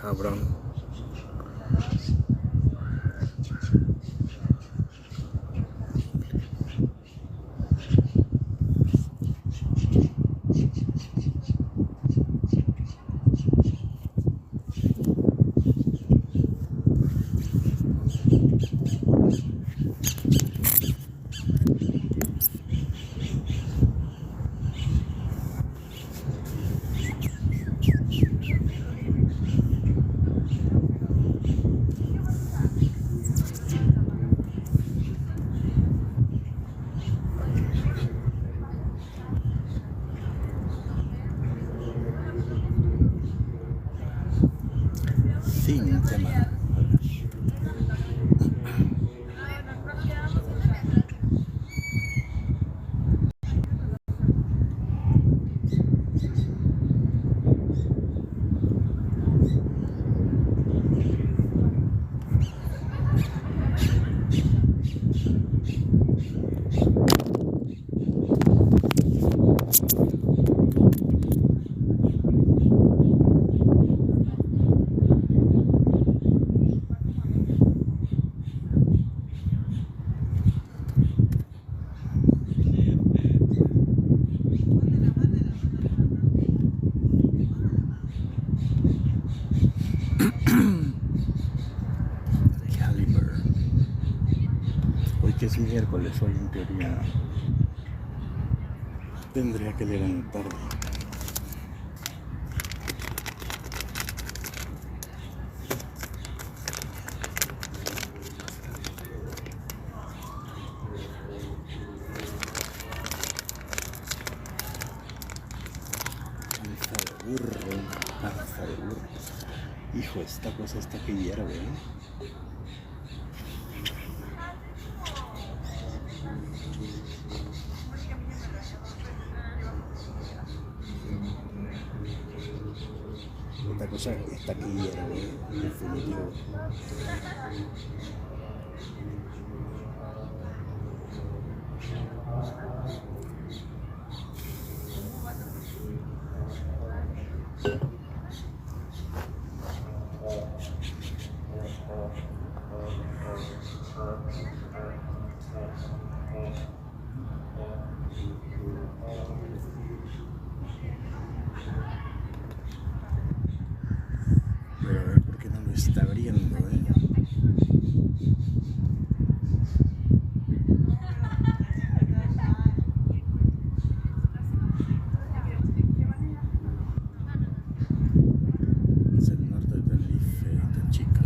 cabrón. Fin tema. Caliber. Hoy que es miércoles, hoy en teoría tendría que leer en la tarde. Panza de burro. Hijo, esta cosa está que hierve, ¿eh? Esta cosa está que hierve, definitivo. Pero a ver por qué no lo está abriendo, ¿eh? Es el norte de Tenerife, de Chica.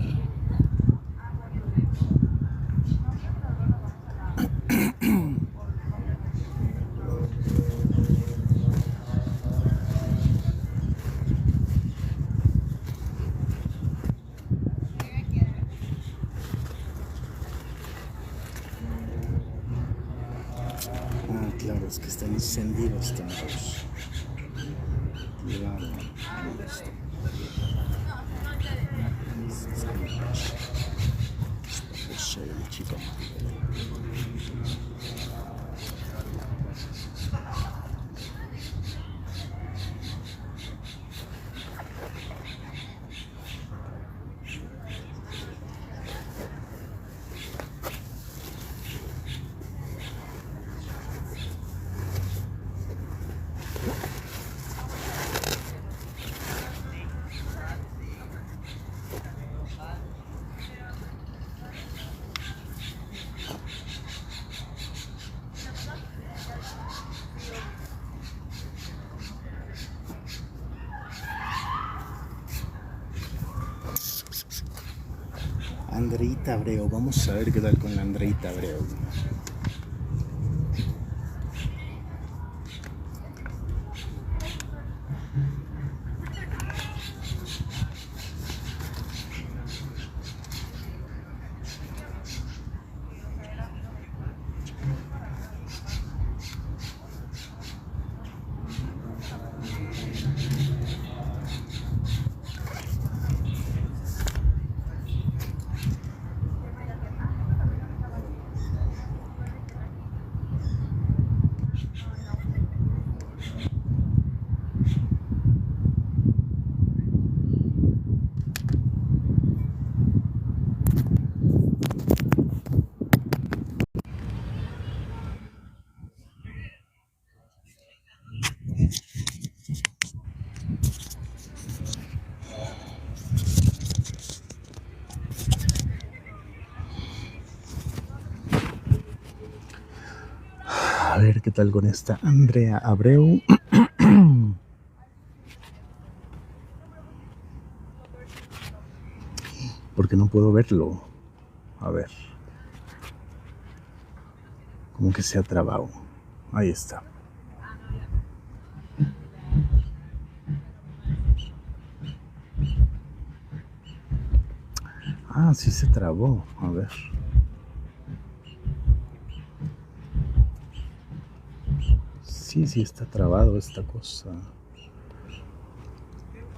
Ah, claro, es que están encendidos todos. Claro, esto. Soy el chico. Andreita Abreu, vamos a ver qué tal con la Andreita Abreu. A ver qué tal con esta Andrea Abreu. Porque no puedo verlo. A ver. Como que se ha trabado. Ahí está. Ah, sí se trabó. A ver. Sí está trabado esta cosa.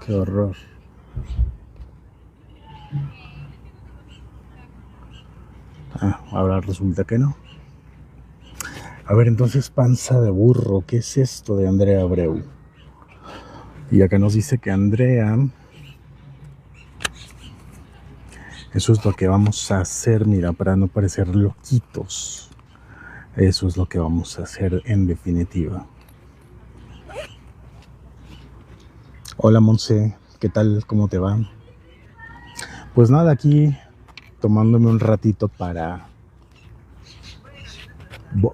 Qué horror. Ahora resulta que no. A ver, entonces, panza de burro. ¿Qué es esto de Andrea Abreu? Y acá nos dice que Andrea... Eso es lo que vamos a hacer, mira, para no parecer loquitos. Eso es lo que vamos a hacer en definitiva. Hola Monse, ¿qué tal? ¿Cómo te va? Pues nada, aquí tomándome un ratito para...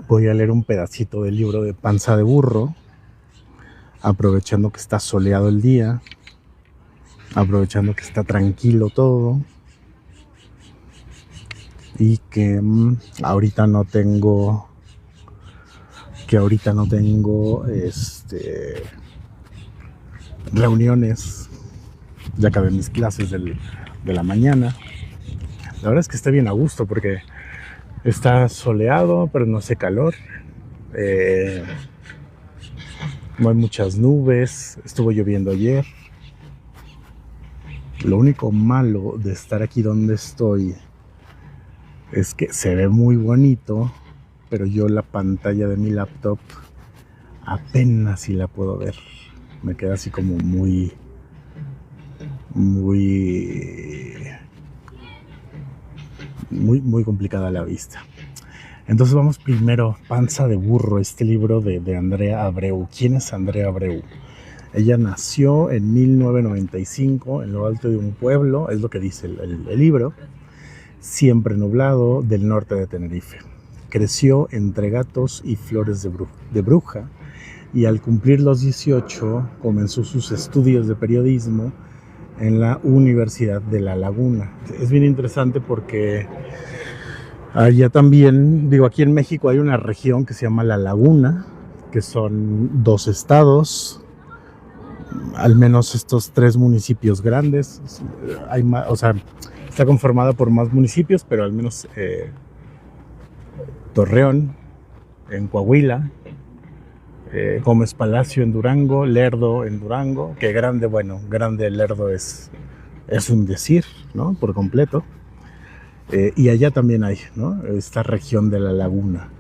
Voy a leer un pedacito del libro de Panza de Burro, aprovechando que está soleado el día, aprovechando que está tranquilo todo y que ahorita no tengo reuniones. Ya acabé mis clases de la mañana. La verdad es que está bien a gusto porque está soleado, pero no hace calor. No hay muchas nubes. Estuvo lloviendo ayer. Lo único malo de estar aquí donde estoy es que se ve muy bonito, pero yo la pantalla de mi laptop apenas si la puedo ver. Me queda así como muy complicada la vista. Entonces vamos primero, Panza de Burro, este libro de Andrea Abreu. ¿Quién es Andrea Abreu? Ella nació en 1995 en lo alto de un pueblo, es lo que dice el libro, siempre nublado, del norte de Tenerife. Creció entre gatos y flores de bruja, y al cumplir los 18 comenzó sus estudios de periodismo en la Universidad de La Laguna. Es bien interesante porque allá también, aquí en México hay una región que se llama La Laguna, que son 2 estados, al menos estos 3 municipios grandes. Hay más, está conformada por más municipios, pero al menos Torreón en Coahuila, Gómez Palacio en Durango, Lerdo en Durango, que grande Lerdo es un decir, ¿no? Por completo. Y allá también hay, ¿no? Esta región de La Laguna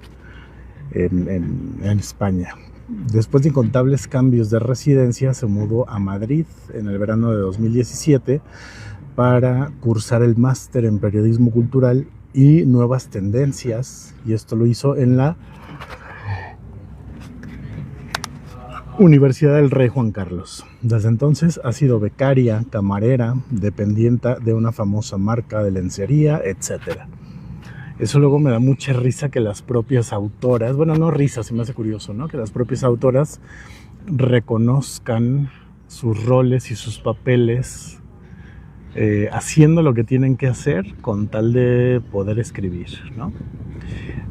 en España. Después de incontables cambios de residencia, se mudó a Madrid en el verano de 2017 para cursar el máster en periodismo cultural y nuevas tendencias, y esto lo hizo en la Universidad del Rey Juan Carlos. Desde entonces ha sido becaria, camarera, dependienta de una famosa marca de lencería, etc. Eso luego me da mucha risa que las propias autoras, bueno, no risa, se me hace curioso, ¿no? Que las propias autoras reconozcan sus roles y sus papeles haciendo lo que tienen que hacer con tal de poder escribir, ¿no?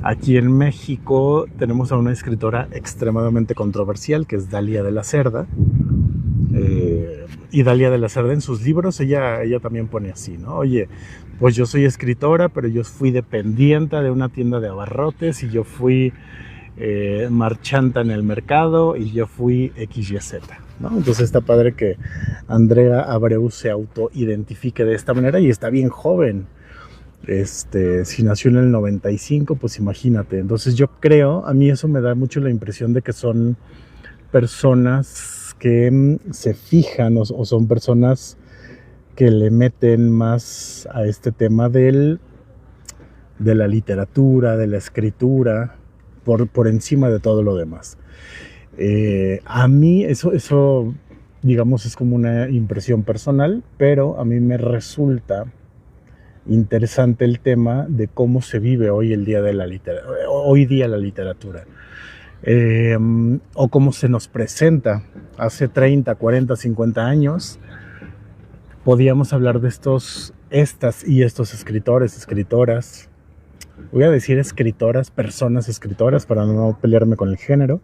Aquí en México tenemos a una escritora extremadamente controversial, que es Dalia de la Cerda. Y Dalia de la Cerda en sus libros, ella también pone así, ¿no? Oye, pues yo soy escritora, pero yo fui dependiente de una tienda de abarrotes, y yo fui marchanta en el mercado, y yo fui XYZ, ¿no? Entonces está padre que Andrea Abreu se autoidentifique de esta manera, y está bien joven. Si nació en el 95, pues imagínate. Entonces yo creo, a mí eso me da mucho la impresión de que son personas que se fijan o son personas que le meten más a este tema de la literatura, de la escritura, por encima de todo lo demás. A mí eso, digamos, es como una impresión personal, pero a mí me resulta interesante el tema de cómo se vive hoy el día de hoy día la literatura. O cómo se nos presenta. Hace 30, 40, 50 años podíamos hablar de estas y estos escritores, escritoras, voy a decir escritoras, personas escritoras para no pelearme con el género,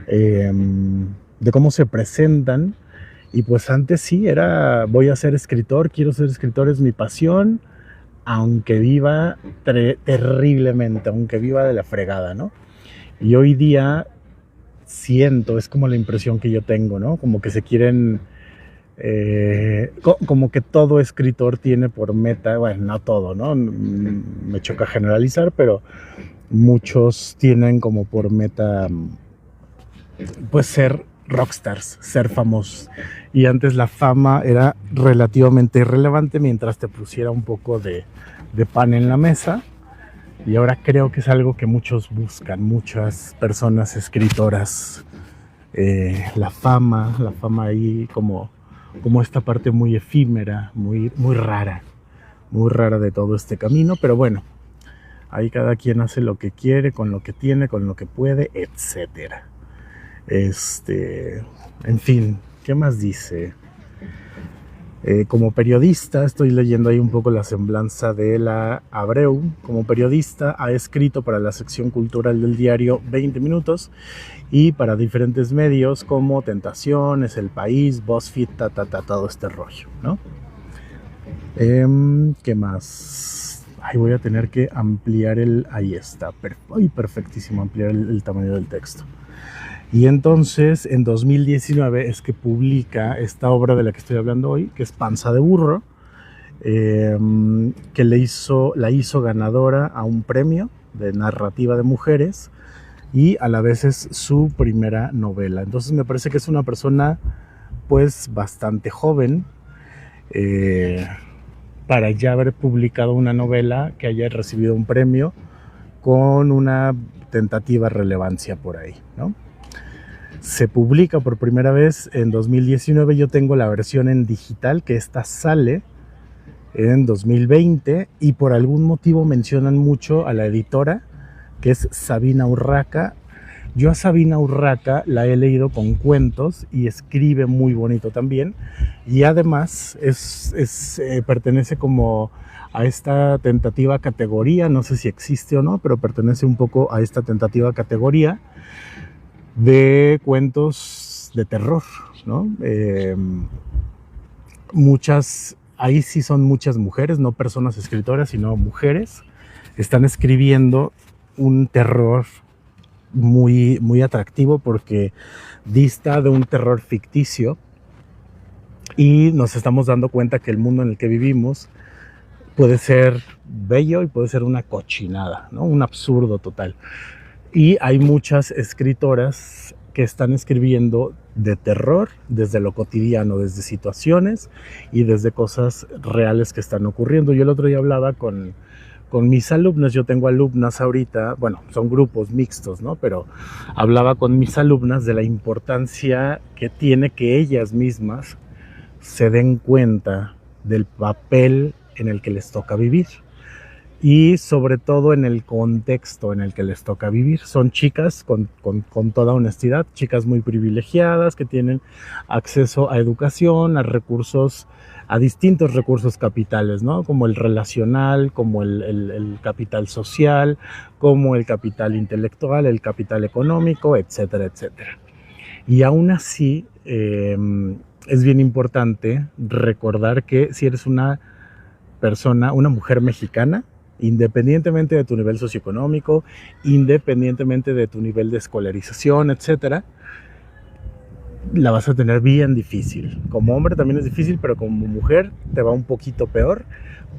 de cómo se presentan. Y pues antes sí era, voy a ser escritor, quiero ser escritor, es mi pasión, aunque viva terriblemente, aunque viva de la fregada, ¿no? Y hoy día siento, es como la impresión que yo tengo, ¿no? Como que se quieren, como que todo escritor tiene por meta, bueno, no todo, ¿no? Me choca generalizar, pero muchos tienen como por meta, pues, ser rockstars, ser famosos. Y antes la fama era relativamente irrelevante mientras te pusiera un poco de pan en la mesa. Y ahora creo que es algo que muchos buscan, muchas personas escritoras. La fama ahí como esta parte muy efímera, muy rara de todo este camino. Pero bueno, ahí cada quien hace lo que quiere, con lo que tiene, con lo que puede, etcétera. En fin, ¿qué más dice? Como periodista, estoy leyendo ahí un poco la semblanza de la Abreu. Como periodista ha escrito para la sección cultural del diario 20 Minutos y para diferentes medios como Tentaciones, El País, BuzzFeed, todo este rollo, ¿no? ¿Qué más? Voy a tener que ampliar ahí está, perfectísimo, ampliar el tamaño del texto. Y entonces en 2019 es que publica esta obra de la que estoy hablando hoy, que es Panza de Burro, que la hizo ganadora a un premio de narrativa de mujeres y a la vez es su primera novela. Entonces me parece que es una persona pues bastante joven para ya haber publicado una novela que haya recibido un premio con una tentativa relevancia por ahí, ¿no? Se publica por primera vez en 2019. Yo tengo la versión en digital, que esta sale en 2020 y por algún motivo mencionan mucho a la editora, que es Sabina Urraca. Yo a Sabina Urraca la he leído con cuentos y escribe muy bonito también, y además pertenece como a esta tentativa categoría, no sé si existe o no, pero pertenece un poco a esta tentativa categoría de cuentos de terror, ¿no? Ahí sí son muchas mujeres, no personas escritoras, sino mujeres, están escribiendo un terror muy, muy atractivo porque dista de un terror ficticio y nos estamos dando cuenta que el mundo en el que vivimos puede ser bello y puede ser una cochinada, ¿no? Un absurdo total. Y hay muchas escritoras que están escribiendo de terror desde lo cotidiano, desde situaciones y desde cosas reales que están ocurriendo. Yo el otro día hablaba con mis alumnas, yo tengo alumnas ahorita, bueno, son grupos mixtos, ¿no? Pero hablaba con mis alumnas de la importancia que tiene que ellas mismas se den cuenta del papel en el que les toca vivir. Y sobre todo en el contexto en el que les toca vivir. Son chicas, con toda honestidad, chicas muy privilegiadas que tienen acceso a educación, a distintos recursos capitales, ¿no? Como el relacional, como el capital social, como el capital intelectual, el capital económico, etcétera, etcétera. Y aún así es bien importante recordar que si eres una mujer mexicana, independientemente de tu nivel socioeconómico, independientemente de tu nivel de escolarización, etcétera, la vas a tener bien difícil. Como hombre también es difícil, pero como mujer te va un poquito peor,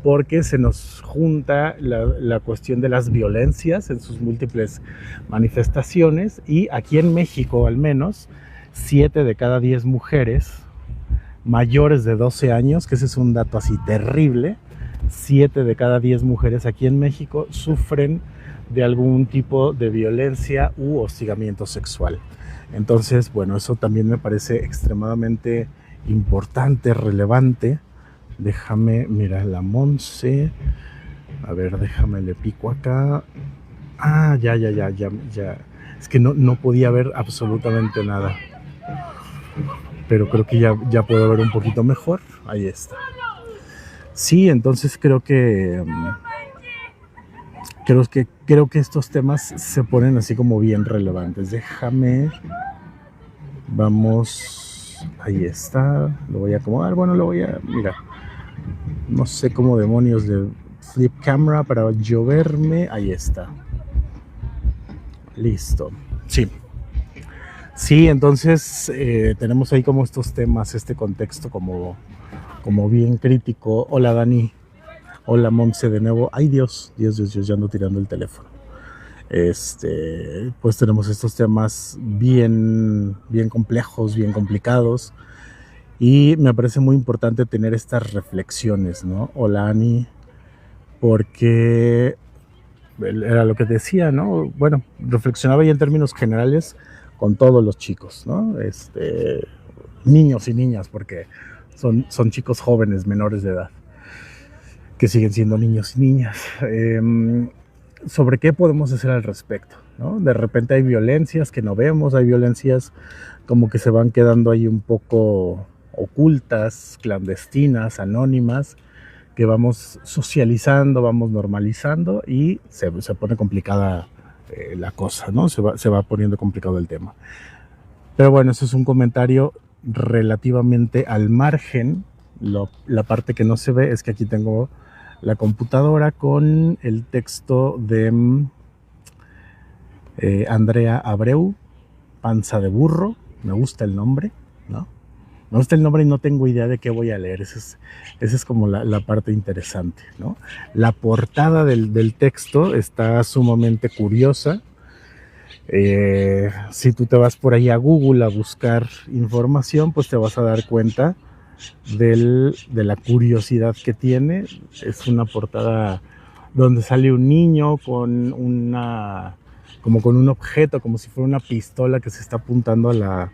porque se nos junta la cuestión de las violencias en sus múltiples manifestaciones, y aquí en México al menos 7 de cada 10 mujeres mayores de 12 años, que ese es un dato así terrible, 7 de cada 10 mujeres aquí en México sufren de algún tipo de violencia u hostigamiento sexual. Entonces, bueno, eso también me parece extremadamente importante, relevante. Déjame, mira, la Monse. A ver, déjame, le pico acá. Ah, ya. Es que no podía ver absolutamente nada. Pero creo que ya puedo ver un poquito mejor. Ahí está. Sí, entonces creo que estos temas se ponen así como bien relevantes. Déjame. Vamos. Ahí está. Lo voy a acomodar. Bueno, mira. No sé cómo demonios de flip camera para yo verme. Ahí está. Listo. Sí, entonces tenemos ahí como estos temas, este contexto como bien crítico. Hola Dani. Hola Monse de nuevo. Ay Dios, ya ando tirando el teléfono. Pues tenemos estos temas bien complejos, bien complicados. Y me parece muy importante tener estas reflexiones, ¿no? Hola Ani, porque era lo que decía, ¿no? Bueno, reflexionaba ya en términos generales con todos los chicos, ¿no? Niños y niñas, porque son chicos jóvenes, menores de edad, que siguen siendo niños y niñas. ¿Sobre qué podemos hacer al respecto, ¿no? De repente hay violencias que no vemos, hay violencias como que se van quedando ahí un poco ocultas, clandestinas, anónimas, que vamos socializando, vamos normalizando y se pone complicada la cosa, ¿no? Se va poniendo complicado el tema. Pero bueno, eso es un comentario relativamente al margen. La parte que no se ve es que aquí tengo la computadora con el texto de Andrea Abreu, Panza de Burro. Me gusta el nombre, ¿no? Me gusta el nombre y no tengo idea de qué voy a leer. Esa es como la parte interesante, ¿no? La portada del texto está sumamente curiosa. Si tú te vas por ahí a Google a buscar información, pues te vas a dar cuenta de la curiosidad que tiene. Es una portada donde sale un niño con con un objeto, como si fuera una pistola que se está apuntando a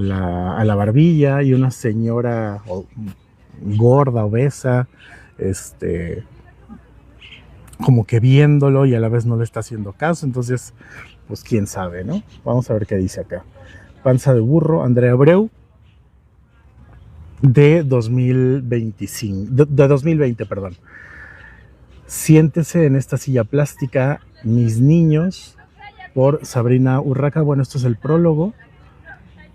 la barbilla, y una señora gorda, obesa, como que viéndolo y a la vez no le está haciendo caso. Entonces, pues quién sabe, ¿no? Vamos a ver qué dice acá. Panza de Burro, Andrea Abreu, de 2020, perdón. Siéntese en esta silla plástica, mis niños, por Sabrina Urraca. Bueno, esto es el prólogo.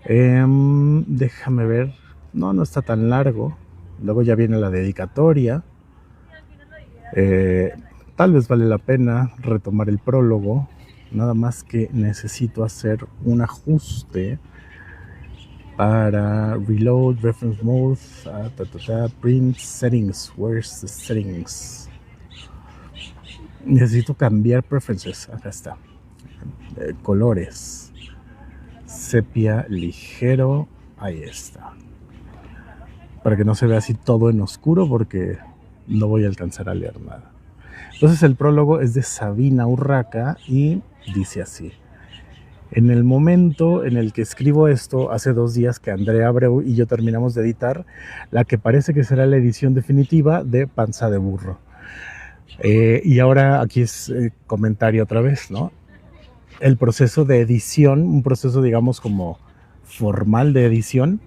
Déjame ver. No está tan largo. Luego ya viene la dedicatoria. Tal vez vale la pena retomar el prólogo. Nada más que necesito hacer un ajuste para reload, reference mode, print settings. Where's the settings? Necesito cambiar preferences. Acá está. Colores. Sepia ligero. Ahí está. Para que no se vea así todo en oscuro, porque no voy a alcanzar a leer nada. Entonces el prólogo es de Sabina Urraca y dice así. En el momento en el que escribo esto, hace 2 días que Andrea Abreu y yo terminamos de editar la que parece que será la edición definitiva de Panza de Burro. Y ahora aquí es comentario otra vez, ¿no? El proceso de edición, un proceso digamos como formal de edición,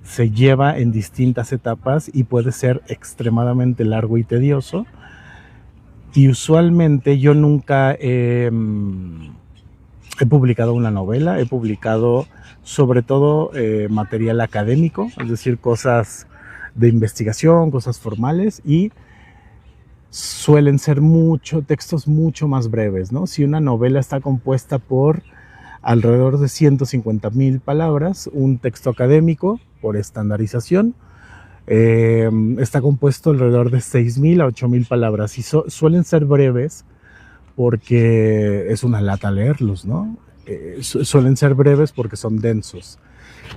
se lleva en distintas etapas y puede ser extremadamente largo y tedioso. Y usualmente yo nunca he publicado una novela, he publicado sobre todo material académico, es decir, cosas de investigación, cosas formales, y suelen ser textos mucho más breves, ¿no? Si una novela está compuesta por alrededor de 150,000 palabras, un texto académico, por estandarización, está compuesto alrededor de 6,000 a 8,000 palabras, y suelen ser breves porque es una lata leerlos, ¿no? Suelen ser breves porque son densos.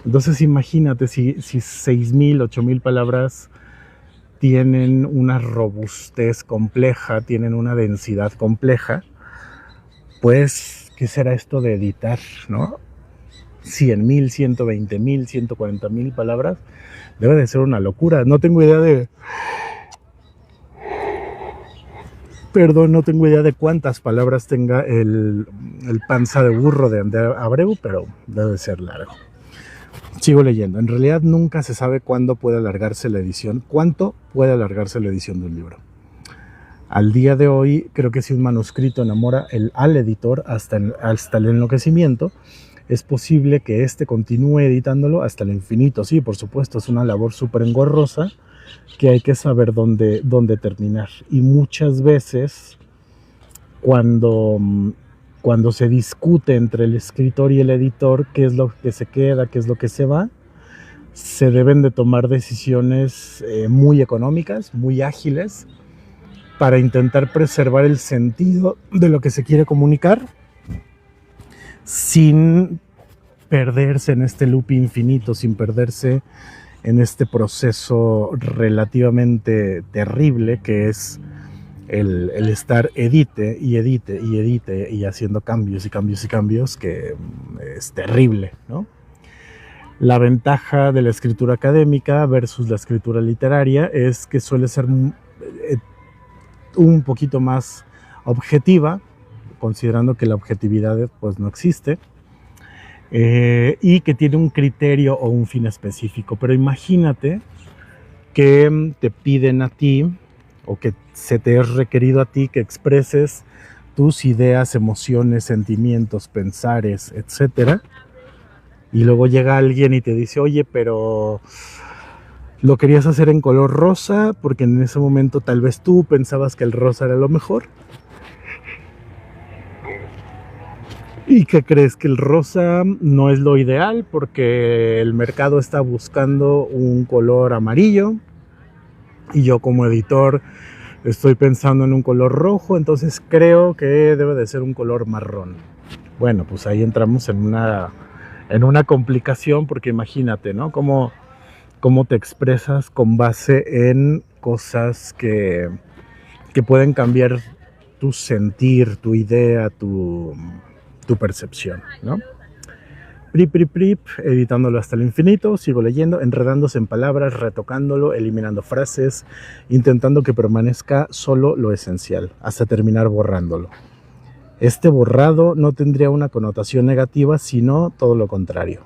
Entonces imagínate si 6,000, 8,000 palabras tienen una robustez compleja, tienen una densidad compleja, pues, ¿qué será esto de editar, no? 100,000, 120,000, 140,000 palabras. Debe de ser una locura. No tengo idea de... Perdón, no tengo idea de cuántas palabras tenga el Panza de Burro de Andrea Abreu, pero debe ser largo. Sigo leyendo. En realidad nunca se sabe cuándo puede alargarse la edición, cuánto puede alargarse la edición de un libro. Al día de hoy, creo que si un manuscrito enamora al editor hasta el enloquecimiento, es posible que éste continúe editándolo hasta el infinito. Sí, por supuesto, es una labor súper engorrosa que hay que saber dónde terminar. Y muchas veces, cuando se discute entre el escritor y el editor qué es lo que se queda, qué es lo que se va, se deben de tomar decisiones muy económicas, muy ágiles, para intentar preservar el sentido de lo que se quiere comunicar sin perderse en este loop infinito, sin perderse en este proceso relativamente terrible que es el estar edite y haciendo cambios y cambios y cambios, que es terrible, ¿no? La ventaja de la escritura académica versus la escritura literaria es que suele ser un poquito más objetiva, considerando que la objetividad pues no existe, y que tiene un criterio o un fin específico. Pero imagínate que te piden a ti, o que se te es requerido a ti que expreses tus ideas, emociones, sentimientos, pensares, etcétera, y luego llega alguien y te dice, oye, pero lo querías hacer en color rosa porque en ese momento tal vez tú pensabas que el rosa era lo mejor. ¿Y qué crees? Que el rosa no es lo ideal porque el mercado está buscando un color amarillo y yo como editor estoy pensando en un color rojo, entonces creo que debe de ser un color marrón. Bueno, pues ahí entramos en una complicación, porque imagínate, ¿no? Cómo te expresas con base en cosas que pueden cambiar tu sentir, tu idea, tu percepción, ¿no? Editándolo hasta el infinito, sigo leyendo, enredándose en palabras, retocándolo, eliminando frases, intentando que permanezca solo lo esencial, hasta terminar borrándolo. Este borrado no tendría una connotación negativa, sino todo lo contrario.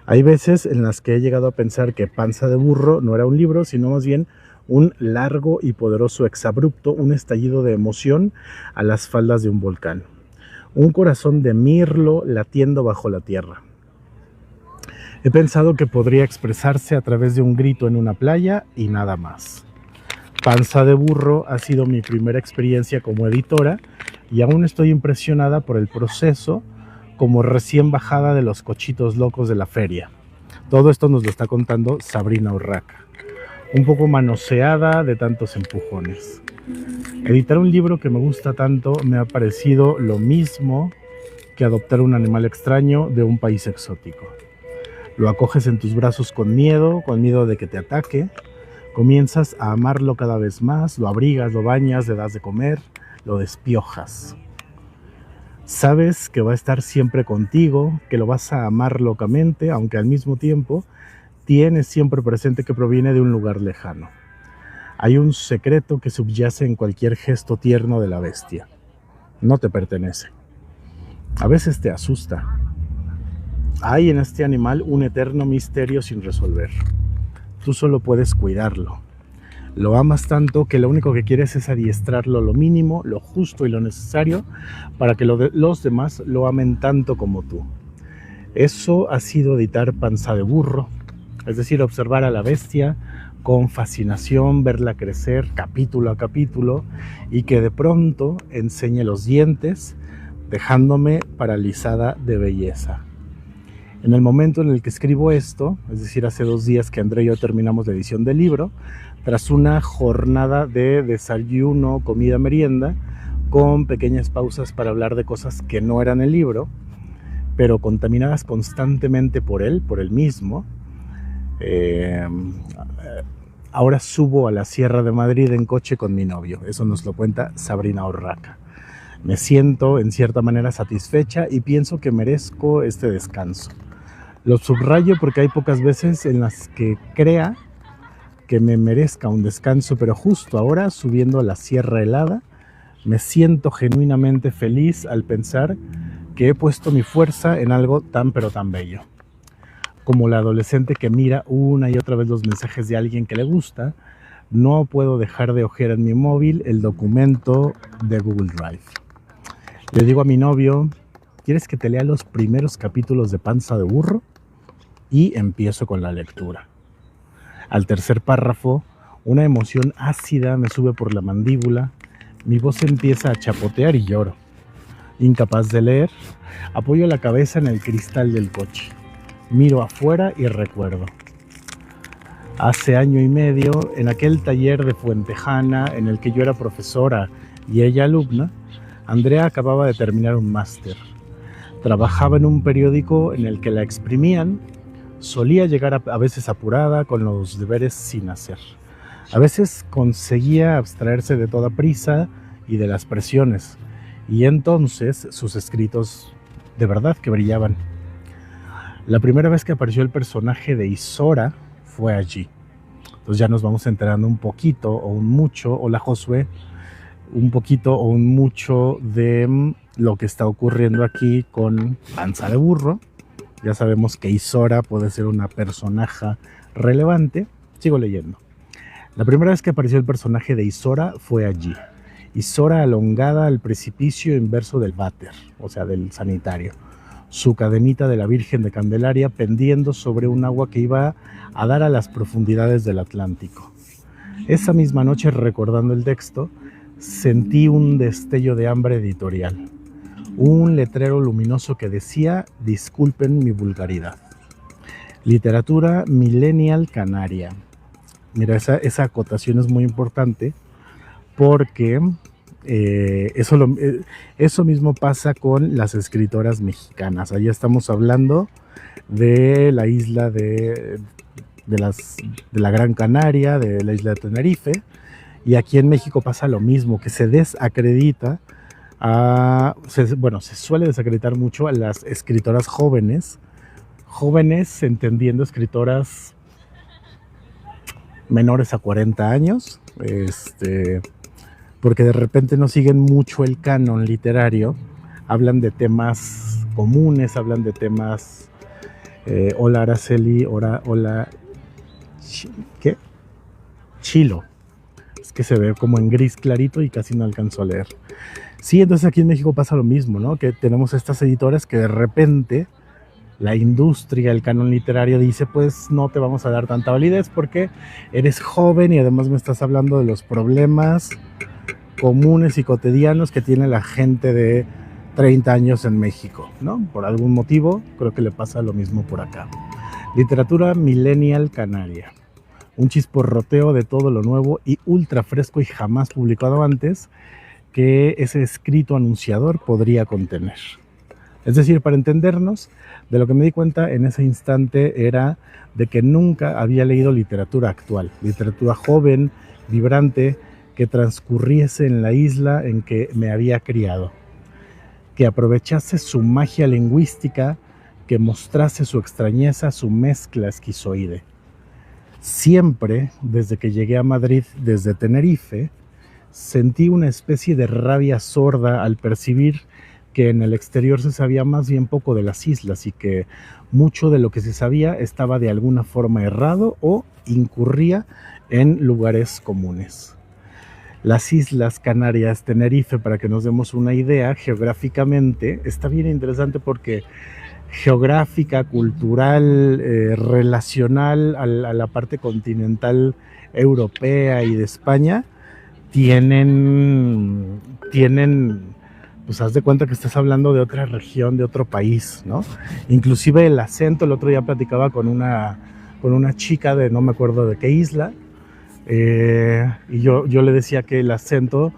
Hay veces en las que he llegado a pensar que Panza de Burro no era un libro, sino más bien un largo y poderoso exabrupto, un estallido de emoción a las faldas de un volcán. Un corazón de mirlo latiendo bajo la tierra. He pensado que podría expresarse a través de un grito en una playa y nada más. Panza de Burro ha sido mi primera experiencia como editora y aún estoy impresionada por el proceso, como recién bajada de los cochitos locos de la feria. Todo esto nos lo está contando Sabrina Urraca, un poco manoseada de tantos empujones. Editar un libro que me gusta tanto me ha parecido lo mismo que adoptar un animal extraño de un país exótico. Lo acoges en tus brazos con miedo de que te ataque, comienzas a amarlo cada vez más, lo abrigas, lo bañas, le das de comer, lo despiojas. Sabes que va a estar siempre contigo, que lo vas a amar locamente, aunque al mismo tiempo tienes siempre presente que proviene de un lugar lejano. Hay un secreto que subyace en cualquier gesto tierno de la bestia. No te pertenece. A veces te asusta. Hay en este animal un eterno misterio sin resolver. Tú solo puedes cuidarlo. Lo amas tanto que lo único que quieres es adiestrarlo lo mínimo, lo justo y lo necesario para que los demás lo amen tanto como tú. Eso ha sido editar Panza de Burro, es decir, observar a la bestia con fascinación, verla crecer capítulo a capítulo y que de pronto enseñe los dientes, dejándome paralizada de belleza. En el momento en el que escribo esto, es decir, hace 2 días que Andrea y yo terminamos la edición del libro, tras una jornada de desayuno, comida, merienda, con pequeñas pausas para hablar de cosas que no eran el libro, pero contaminadas constantemente por él mismo, ahora subo a la Sierra de Madrid en coche con mi novio. Eso nos lo cuenta Sabrina Urraca. Me siento en cierta manera satisfecha y pienso que merezco este descanso. Lo subrayo porque hay pocas veces en las que crea que me merezca un descanso, pero justo ahora, subiendo a la sierra helada, me siento genuinamente feliz al pensar que he puesto mi fuerza en algo tan pero tan bello. Como la adolescente que mira una y otra vez los mensajes de alguien que le gusta, no puedo dejar de hojear en mi móvil el documento de Google Drive. Le digo a mi novio, ¿quieres que te lea los primeros capítulos de Panza de Burro? Y empiezo con la lectura. Al tercer párrafo, una emoción ácida me sube por la mandíbula, mi voz empieza a chapotear y lloro. Incapaz de leer, apoyo la cabeza en el cristal del coche. Miro afuera y recuerdo. Hace año y medio, en aquel taller de Fuentejana en el que yo era profesora y ella alumna, Andrea acababa de terminar un máster. Trabajaba en un periódico en el que la exprimían. Solía llegar a veces apurada con los deberes sin hacer. A veces conseguía abstraerse de toda prisa y de las presiones, y entonces sus escritos de verdad que brillaban. La primera vez que apareció el personaje de Isora fue allí. Entonces ya nos vamos enterando un poquito o un mucho, hola Josué, un poquito o un mucho de lo que está ocurriendo aquí con Panza de Burro. Ya sabemos que Isora puede ser una personaje relevante. Sigo leyendo. La primera vez que apareció el personaje de Isora fue allí. Isora alongada al precipicio inverso del váter, o sea, del sanitario. Su cadenita de la Virgen de Candelaria pendiendo sobre un agua que iba a dar a las profundidades del Atlántico. Esa misma noche, recordando el texto, sentí un destello de hambre editorial. Un letrero luminoso que decía, disculpen mi vulgaridad. Literatura millennial canaria. Mira, esa acotación es muy importante porque eso mismo pasa con las escritoras mexicanas. Allá estamos hablando de la isla de la Gran Canaria, de la isla de Tenerife, y aquí en México pasa lo mismo, que se desacredita se suele desacreditar mucho a las escritoras jóvenes entendiendo escritoras menores a 40 años, porque de repente no siguen mucho el canon literario, hablan de temas comunes, hablan de temas, hola Araceli, hola, ¿qué? Chilo, es que se ve como en gris clarito y casi no alcanzo a leer. Sí, entonces aquí en México pasa lo mismo, ¿no? Que tenemos estas editoras que de repente la industria, el canon literario dice, pues no te vamos a dar tanta validez porque eres joven y además me estás hablando de los problemas comunes y cotidianos que tiene la gente de 30 años en México, ¿no? Por algún motivo creo que le pasa lo mismo por acá. Literatura millennial canaria. Un chisporroteo de todo lo nuevo y ultra fresco y jamás publicado antes que ese escrito anunciador podría contener. Es decir, para entendernos, de lo que me di cuenta en ese instante era de que nunca había leído literatura actual, literatura joven, vibrante, que transcurriese en la isla en que me había criado, que aprovechase su magia lingüística, que mostrase su extrañeza, su mezcla esquizoide. Siempre, desde que llegué a Madrid desde Tenerife, sentí una especie de rabia sorda al percibir que en el exterior se sabía más bien poco de las islas y que mucho de lo que se sabía estaba de alguna forma errado o incurría en lugares comunes. Las Islas Canarias, Tenerife, para que nos demos una idea, geográficamente está bien interesante porque geográfica, cultural, relacional a la parte continental europea y de España, tienen, pues haz de cuenta que estás hablando de otra región, de otro país, ¿no? Inclusive el acento, el otro día platicaba con una chica de no me acuerdo de qué isla, y yo le decía que el acento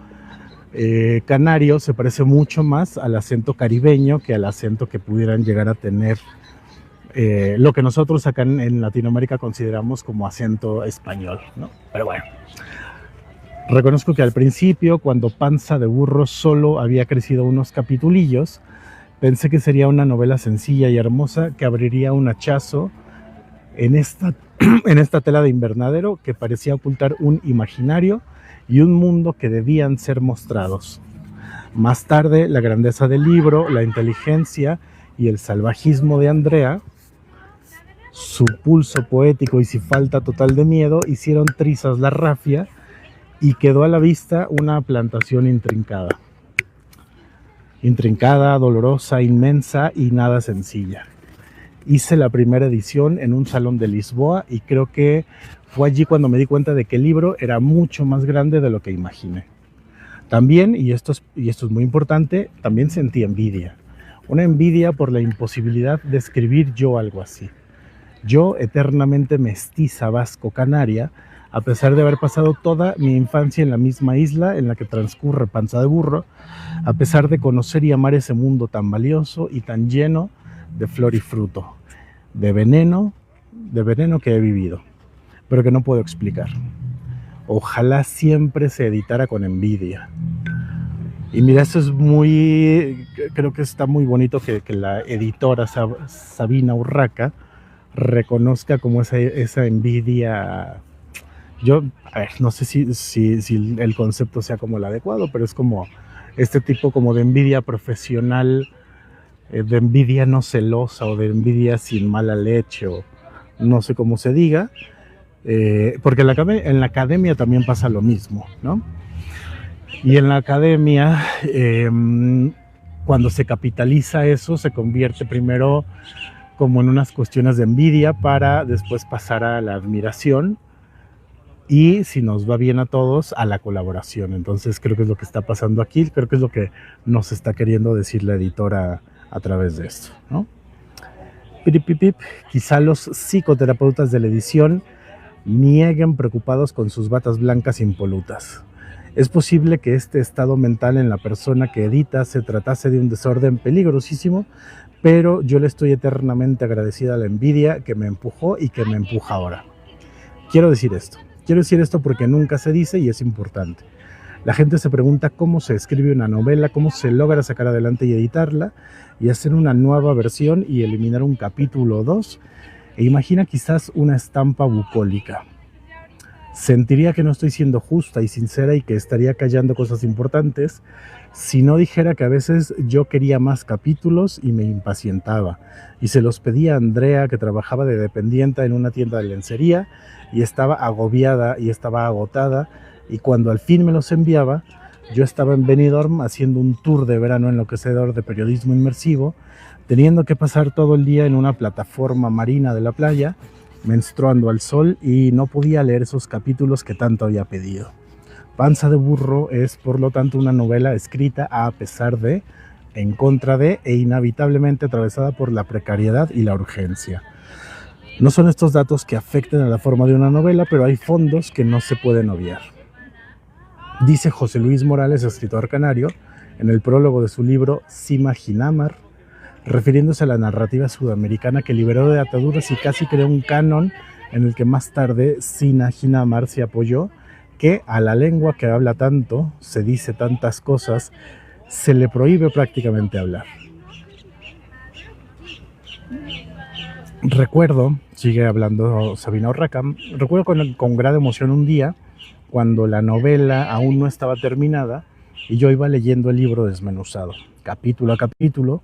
canario se parece mucho más al acento caribeño que al acento que pudieran llegar a tener lo que nosotros acá en Latinoamérica consideramos como acento español, ¿no? Pero bueno. Reconozco que al principio, cuando Panza de Burro solo había crecido unos capitulillos, pensé que sería una novela sencilla y hermosa que abriría un hachazo en esta, en esta tela de invernadero que parecía ocultar un imaginario y un mundo que debían ser mostrados. Más tarde, la grandeza del libro, la inteligencia y el salvajismo de Andrea, su pulso poético y su falta total de miedo hicieron trizas la rafia y quedó a la vista una plantación intrincada. Intrincada, dolorosa, inmensa y nada sencilla. Hice la primera edición en un salón de Lisboa y creo que fue allí cuando me di cuenta de que el libro era mucho más grande de lo que imaginé. También, y esto es muy importante, también sentí envidia. Una envidia por la imposibilidad de escribir yo algo así. Yo, eternamente mestiza vasco-canaria, a pesar de haber pasado toda mi infancia en la misma isla en la que transcurre Panza de Burro, a pesar de conocer y amar ese mundo tan valioso y tan lleno de flor y fruto, de veneno que he vivido, pero que no puedo explicar. Ojalá siempre se editara con envidia. Y mira, eso es creo que está muy bonito que la editora Sabina Urraca reconozca como esa envidia. Yo, a ver, no sé si el concepto sea como el adecuado, pero es como este tipo como de envidia profesional, de envidia no celosa o de envidia sin mala leche o no sé cómo se diga, porque en la academia también pasa lo mismo, ¿no? Y en la academia, cuando se capitaliza eso, se convierte primero como en unas cuestiones de envidia para después pasar a la admiración y, si nos va bien a todos, a la colaboración. Entonces creo que es lo que está pasando aquí, creo que es lo que nos está queriendo decir la editora a través de esto, ¿no? Piripipip, quizá los psicoterapeutas de la edición nieguen preocupados con sus batas blancas impolutas. Es posible que este estado mental en la persona que edita se tratase de un desorden peligrosísimo, pero yo le estoy eternamente agradecida a la envidia que me empujó y que me empuja ahora. Quiero decir esto porque nunca se dice y es importante. La gente se pregunta cómo se escribe una novela, cómo se logra sacar adelante y editarla y hacer una nueva versión y eliminar un capítulo o dos, e imagina quizás una estampa bucólica. Sentiría que no estoy siendo justa y sincera y que estaría callando cosas importantes si no dijera que a veces yo quería más capítulos y me impacientaba y se los pedía a Andrea, que trabajaba de dependienta en una tienda de lencería y estaba agobiada y estaba agotada, y cuando al fin me los enviaba, yo estaba en Benidorm haciendo un tour de verano enloquecedor de periodismo inmersivo, teniendo que pasar todo el día en una plataforma marina de la playa, menstruando al sol, y no podía leer esos capítulos que tanto había pedido. Panza de Burro es, por lo tanto, una novela escrita a pesar de, en contra de e inevitablemente atravesada por la precariedad y la urgencia. No son estos datos que afecten a la forma de una novela, pero hay fondos que no se pueden obviar. Dice José Luis Morales, escritor canario, en el prólogo de su libro Sima Ginamar, refiriéndose a la narrativa sudamericana que liberó de ataduras y casi creó un canon en el que más tarde Sina Ginamar se apoyó, que a la lengua que habla tanto, se dice tantas cosas, se le prohíbe prácticamente hablar. Recuerdo, sigue hablando Sabina Urraca, recuerdo con gran emoción un día cuando la novela aún no estaba terminada y yo iba leyendo el libro desmenuzado, capítulo a capítulo,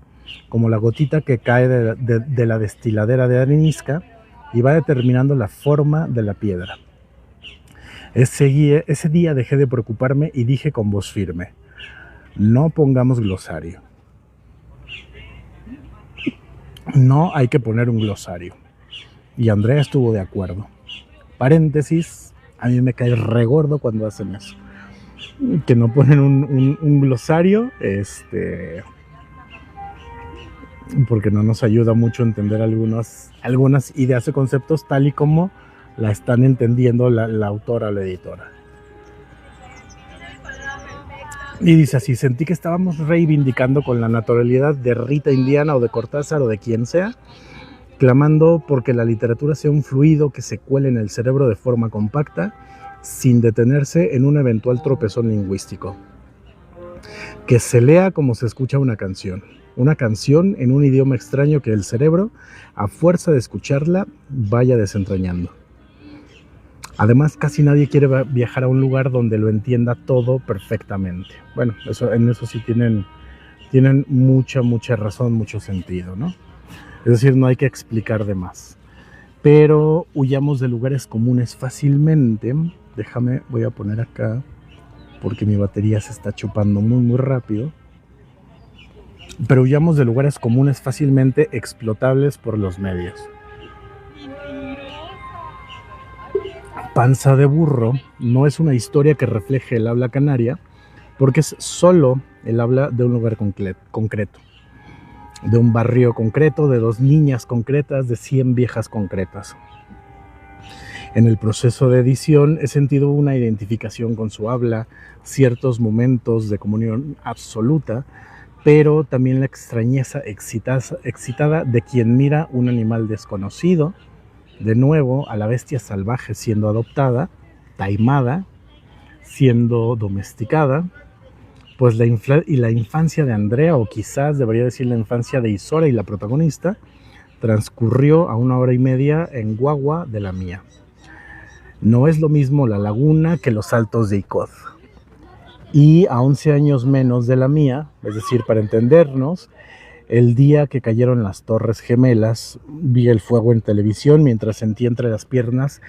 como la gotita que cae de la destiladera de arenisca y va determinando la forma de la piedra. Ese día dejé de preocuparme y dije con voz firme: no pongamos glosario. No hay que poner un glosario. Y Andrea estuvo de acuerdo. Paréntesis, a mí me cae regordo cuando hacen eso. Que no ponen un glosario, porque no nos ayuda mucho a entender algunas ideas o conceptos tal y como la están entendiendo la autora o la editora. Y dice así: sentí que estábamos reivindicando con la naturalidad de Rita Indiana o de Cortázar o de quien sea, clamando porque la literatura sea un fluido que se cuele en el cerebro de forma compacta, sin detenerse en un eventual tropezón lingüístico. Que se lea como se escucha una canción en un idioma extraño que el cerebro, a fuerza de escucharla, vaya desentrañando. Además, casi nadie quiere viajar a un lugar donde lo entienda todo perfectamente. Bueno, en eso sí tienen mucha razón, mucho sentido, ¿no? Es decir, no hay que explicar de más. Pero huyamos de lugares comunes fácilmente. Voy a poner acá, porque mi batería se está chupando muy rápido. Pero huyamos de lugares comunes fácilmente explotables por los medios. Panza de burro no es una historia que refleje el habla canaria, porque es solo el habla de un lugar concreto, de un barrio concreto, de 2 niñas concretas, de 100 viejas concretas. En el proceso de edición he sentido una identificación con su habla, ciertos momentos de comunión absoluta, pero también la extrañeza excitada de quien mira un animal desconocido, de nuevo a la bestia salvaje siendo adoptada, taimada, siendo domesticada, pues la infancia de Andrea, o quizás debería decir la infancia de Isora y la protagonista, transcurrió a 1 hora y media en guagua de la mía. No es lo mismo la laguna que los altos de Icod. Y a 11 años menos de la mía, es decir, para entendernos, el día que cayeron las Torres Gemelas, vi el fuego en televisión mientras sentí entre las piernas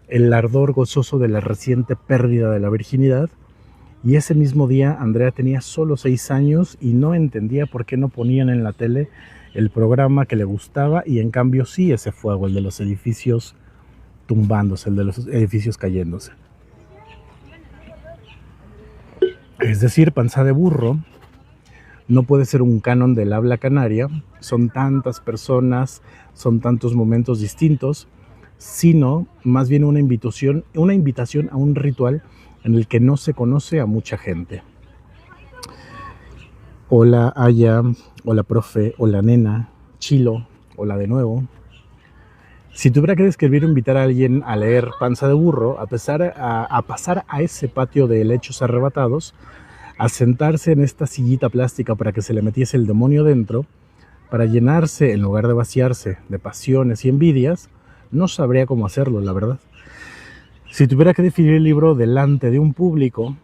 el ardor gozoso de la reciente pérdida de la virginidad. Y ese mismo día Andrea tenía solo 6 años y no entendía por qué no ponían en la tele el programa que le gustaba, y en cambio sí ese fuego, el de los edificios tumbándose, el de los edificios cayéndose. Es decir, Panza de burro no puede ser un canon del habla canaria, son tantas personas, son tantos momentos distintos, sino más bien una invitación a un ritual en el que no se conoce a mucha gente. Hola Aya, hola profe, hola nena, Chilo, hola de nuevo. Si tuviera que describir o invitar a alguien a leer Panza de burro, a pasar a ese patio de helechos arrebatados, a sentarse en esta sillita plástica para que se le metiese el demonio dentro, para llenarse en lugar de vaciarse de pasiones y envidias, no sabría cómo hacerlo, la verdad. Si tuviera que definir el libro delante de un público,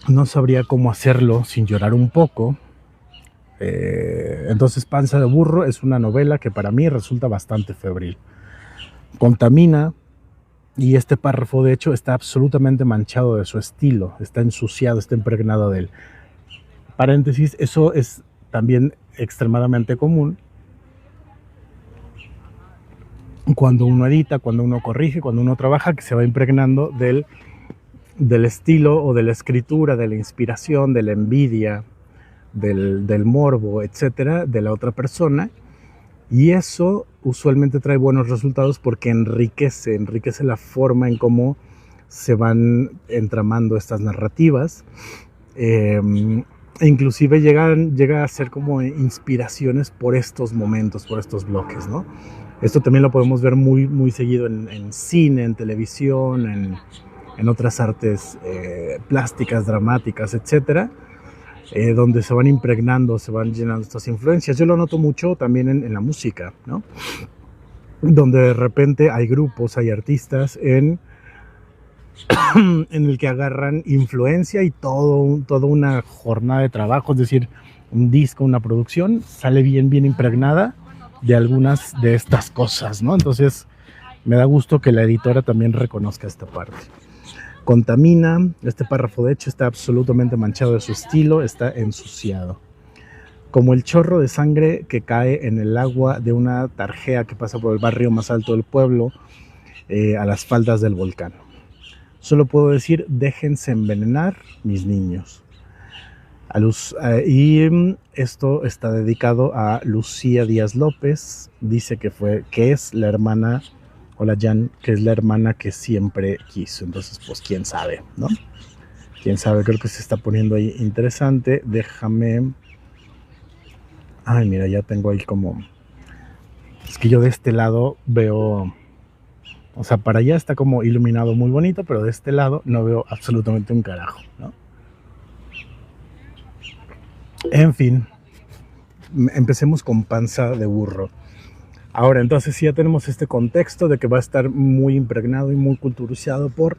no sabría cómo hacerlo sin llorar un poco. Entonces Panza de burro es una novela que para mí resulta bastante febril. Contamina, y este párrafo de hecho está absolutamente manchado de su estilo, está ensuciado, está impregnado de él. Paréntesis, eso es también extremadamente común cuando uno edita, cuando uno corrige, cuando uno trabaja, que se va impregnando del estilo o de la escritura, de la inspiración, de la envidia, del morbo, etcétera, de la otra persona. Y eso usualmente trae buenos resultados porque enriquece la forma en cómo se van entramando estas narrativas. Inclusive llega a ser como inspiraciones por estos momentos, por estos bloques, ¿no? Esto también lo podemos ver muy seguido en cine, en televisión, en otras artes plásticas, dramáticas, etcétera. Donde se van impregnando, se van llenando estas influencias. Yo lo noto mucho también en la música, ¿no? Donde de repente hay grupos, hay artistas en el que agarran influencia y toda una jornada de trabajo, es decir, un disco, una producción, sale bien impregnada de algunas de estas cosas, ¿no? Entonces me da gusto que la editora también reconozca esta parte. Contamina, este párrafo de hecho está absolutamente manchado de su estilo, está ensuciado. Como el chorro de sangre que cae en el agua de una tarjea que pasa por el barrio más alto del pueblo, a las faldas del volcán. Solo puedo decir, déjense envenenar, mis niños. Y esto está dedicado a Lucía Díaz López, dice que es la hermana. Hola Jan, que es la hermana que siempre quiso. Entonces, pues quién sabe, ¿no? Quién sabe, creo que se está poniendo ahí interesante. Déjame. Ay, mira, ya tengo ahí como. Es que yo de este lado veo O sea, para allá está como iluminado muy bonito, pero de este lado no veo absolutamente un carajo, ¿no? En fin, empecemos con panza de burro. Ahora, entonces sí ya tenemos este contexto de que va a estar muy impregnado y muy culturizado por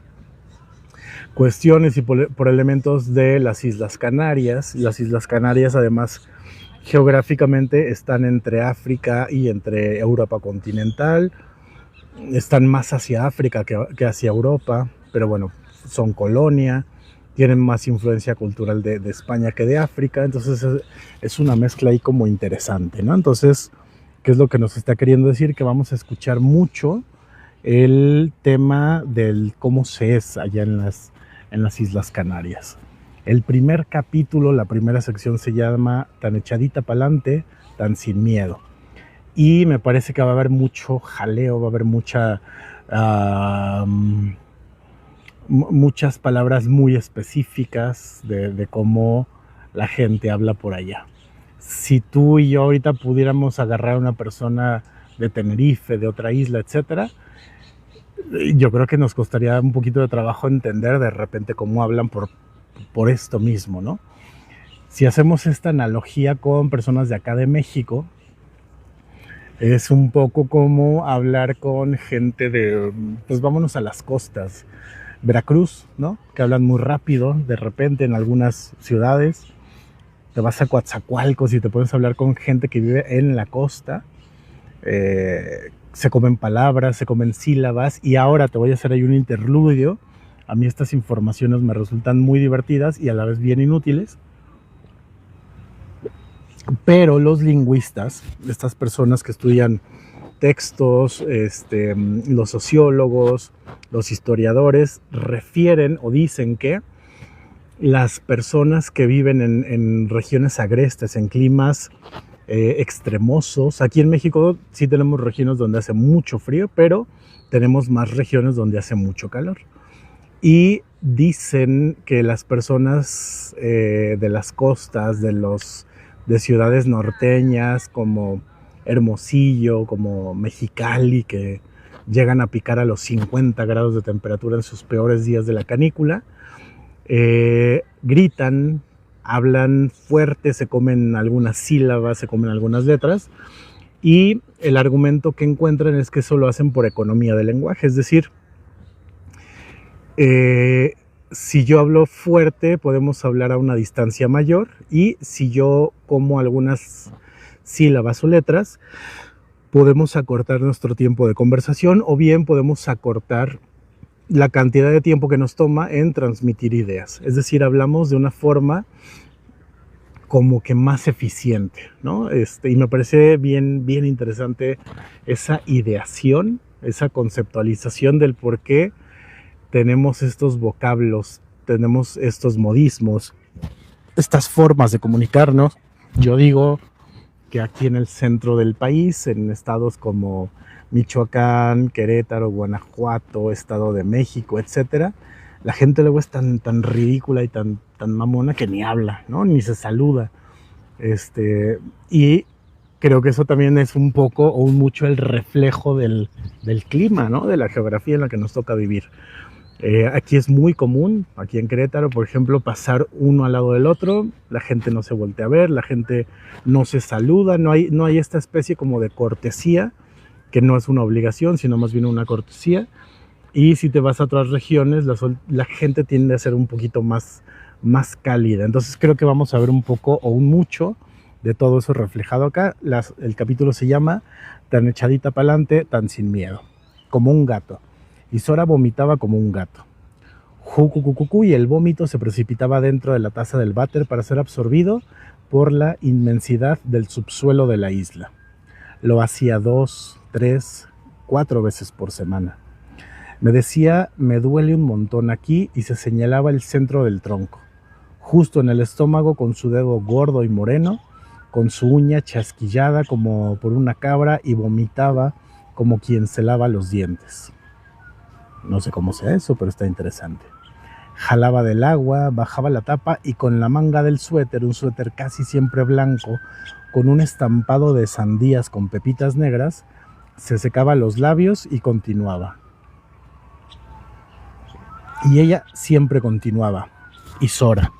cuestiones y por elementos de las Islas Canarias. Las Islas Canarias, además, geográficamente están entre África y entre Europa continental. Están más hacia África que hacia Europa, pero bueno, son colonia, tienen más influencia cultural de España que de África, entonces es una mezcla ahí como interesante, ¿no? Entonces, ¿qué es lo que nos está queriendo decir? Que vamos a escuchar mucho el tema del cómo se es allá en las Islas Canarias. El primer capítulo, la primera sección se llama Tan echadita pa'lante, tan sin miedo. Y me parece que va a haber mucho jaleo, va a haber muchas palabras muy específicas de cómo la gente habla por allá. Si tú y yo ahorita pudiéramos agarrar a una persona de Tenerife, de otra isla, etcétera, yo creo que nos costaría un poquito de trabajo entender de repente cómo hablan por esto mismo, ¿no? Si hacemos esta analogía con personas de acá de México, es un poco como hablar con gente de, pues vámonos a las costas, Veracruz, ¿no? Que hablan muy rápido, de repente en algunas ciudades. Te vas a Coatzacoalcos y te puedes hablar con gente que vive en la costa. Se comen palabras, se comen sílabas, y ahora te voy a hacer ahí un interludio. A mí estas informaciones me resultan muy divertidas y a la vez bien inútiles. Pero los lingüistas, estas personas que estudian textos, los sociólogos, los historiadores, refieren o dicen que las personas que viven en regiones agrestes, en climas extremosos, aquí en México sí tenemos regiones donde hace mucho frío, pero tenemos más regiones donde hace mucho calor. Y dicen que las personas de las costas, de ciudades norteñas como Hermosillo, como Mexicali, que llegan a picar a los 50 grados de temperatura en sus peores días de la canícula, gritan, hablan fuerte, se comen algunas sílabas, se comen algunas letras, y el argumento que encuentran es que eso lo hacen por economía del lenguaje, es decir, si yo hablo fuerte, podemos hablar a una distancia mayor, y si yo como algunas sílabas o letras, podemos acortar nuestro tiempo de conversación, o bien podemos acortar la cantidad de tiempo que nos toma en transmitir ideas. Es decir, hablamos de una forma como que más eficiente, ¿no? Y me parece bien interesante esa ideación, esa conceptualización del por qué tenemos estos vocablos, tenemos estos modismos, estas formas de comunicarnos. Yo digo que aquí en el centro del país, en estados como Michoacán, Querétaro, Guanajuato, Estado de México, etcétera, la gente luego es tan ridícula y tan mamona que ni habla, ¿no? Ni se saluda. Y creo que eso también es un poco o mucho el reflejo del clima, ¿no? De la geografía en la que nos toca vivir. Aquí es muy común, aquí en Querétaro, por ejemplo, pasar uno al lado del otro, la gente no se voltea a ver, la gente no se saluda, no hay esta especie como de cortesía, que no es una obligación, sino más bien una cortesía. Y si te vas a otras regiones, la gente tiende a ser un poquito más cálida. Entonces creo que vamos a ver un poco o un mucho de todo eso reflejado acá. El capítulo se llama Tan echadita pa'lante, tan sin miedo, como un gato. Y Sora vomitaba como un gato. Jucucucucu, y el vómito se precipitaba dentro de la taza del váter para ser absorbido por la inmensidad del subsuelo de la isla. Lo hacía 2, 3, 4 veces por semana. Me decía, me duele un montón aquí, y se señalaba el centro del tronco, justo en el estómago, con su dedo gordo y moreno, con su uña chasquillada como por una cabra, y vomitaba como quien se lava los dientes. No sé cómo sea eso, pero está interesante. Jalaba del agua, bajaba la tapa y con la manga del suéter, un suéter casi siempre blanco, con un estampado de sandías con pepitas negras, se secaba los labios y continuaba. Y ella siempre continuaba: Isora.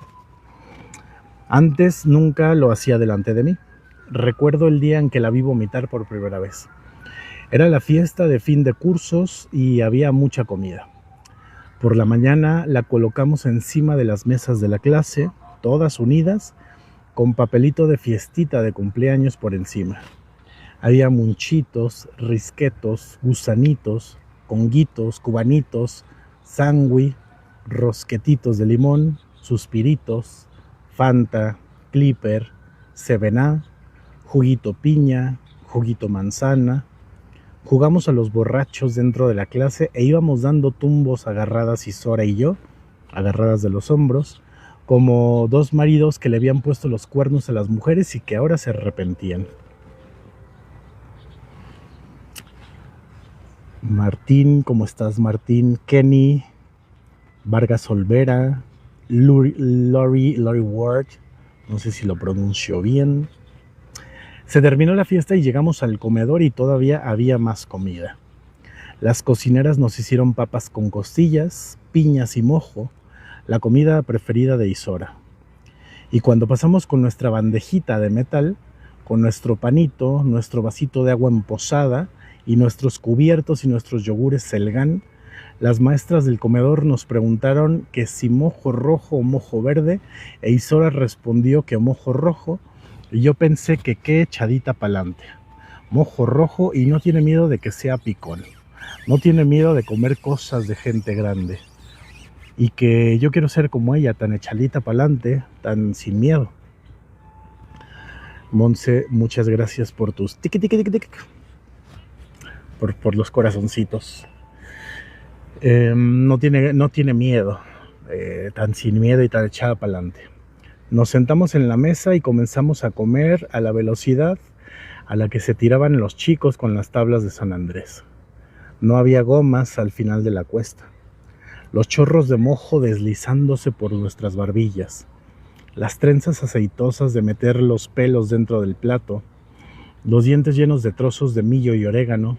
Antes nunca lo hacía delante de mí. Recuerdo el día en que la vi vomitar por primera vez. Era la fiesta de fin de cursos y había mucha comida. Por la mañana la colocamos encima de las mesas de la clase, todas unidas, con papelito de fiestita de cumpleaños por encima. Había munchitos, risquetos, gusanitos, conguitos, cubanitos, sangui, rosquetitos de limón, suspiritos, Fanta, Clipper, 7up, juguito piña, juguito manzana. Jugamos a los borrachos dentro de la clase e íbamos dando tumbos agarradas Isora y yo, agarradas de los hombros, como dos maridos que le habían puesto los cuernos a las mujeres y que ahora se arrepentían. Martín, ¿cómo estás, Martín? Kenny, Vargas Olvera, Lori Ward, no sé si lo pronuncio bien. Se terminó la fiesta y llegamos al comedor y todavía había más comida. Las cocineras nos hicieron papas con costillas, piñas y mojo, la comida preferida de Isora. Y cuando pasamos con nuestra bandejita de metal, con nuestro panito, nuestro vasito de agua emposada y nuestros cubiertos y nuestros yogures Selgan, las maestras del comedor nos preguntaron que si mojo rojo o mojo verde, e Isora respondió que mojo rojo, y yo pensé que qué echadita pa'lante. Mojo rojo y no tiene miedo de que sea picón. No tiene miedo de comer cosas de gente grande. Y que yo quiero ser como ella, tan echadita pa'lante, tan sin miedo. Monse, muchas gracias por tus por los corazoncitos. No tiene miedo, tan sin miedo y tan echada pa'lante. Nos sentamos en la mesa y comenzamos a comer a la velocidad a la que se tiraban los chicos con las tablas de San Andrés. No había gomas al final de la cuesta. Los chorros de mojo deslizándose por nuestras barbillas. Las trenzas aceitosas de meter los pelos dentro del plato. Los dientes llenos de trozos de millo y orégano.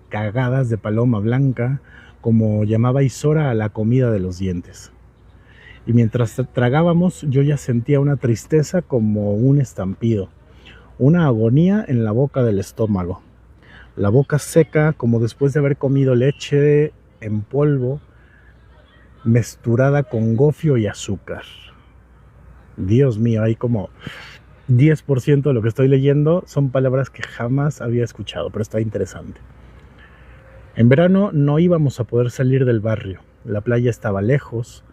Cagadas de paloma blanca, como llamaba Isora a la comida de los dientes. Y mientras tragábamos yo ya sentía una tristeza como un estampido, una agonía en la boca del estómago, la boca seca como después de haber comido leche en polvo mezclada con gofio y azúcar. Dios mío, hay como 10% de lo que estoy leyendo son palabras que jamás había escuchado, pero está interesante. En verano no íbamos a poder salir del barrio, la playa estaba lejos.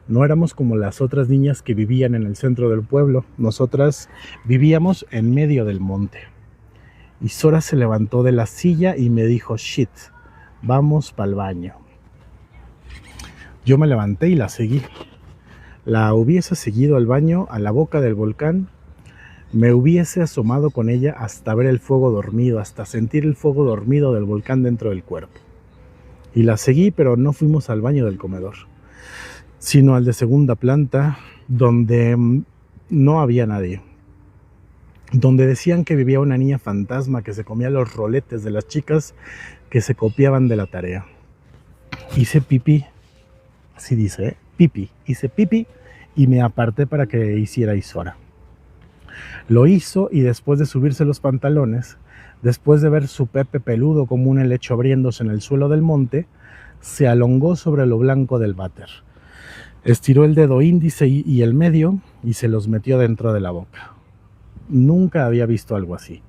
No éramos como las otras niñas que vivían en el centro del pueblo. Nosotras vivíamos en medio del monte. Isora se levantó de la silla y me dijo: shit, vamos pa'l baño. Yo me levanté y la seguí. La hubiese seguido al baño, a la boca del volcán. Me hubiese asomado con ella hasta ver el fuego dormido, hasta sentir el fuego dormido del volcán dentro del cuerpo. Y la seguí, pero no fuimos al baño del comedor, sino al de segunda planta, donde no había nadie, donde decían que vivía una niña fantasma que se comía los roletes de las chicas que se copiaban de la tarea. Hice pipí, así dice, pipí, hice pipí y me aparté para que hiciera Isora. Lo hizo y después de subirse los pantalones, después de ver su pepe peludo como un helecho abriéndose en el suelo del monte, se alongó sobre lo blanco del váter. Estiró el dedo índice y el medio y se los metió dentro de la boca. Nunca había visto algo así.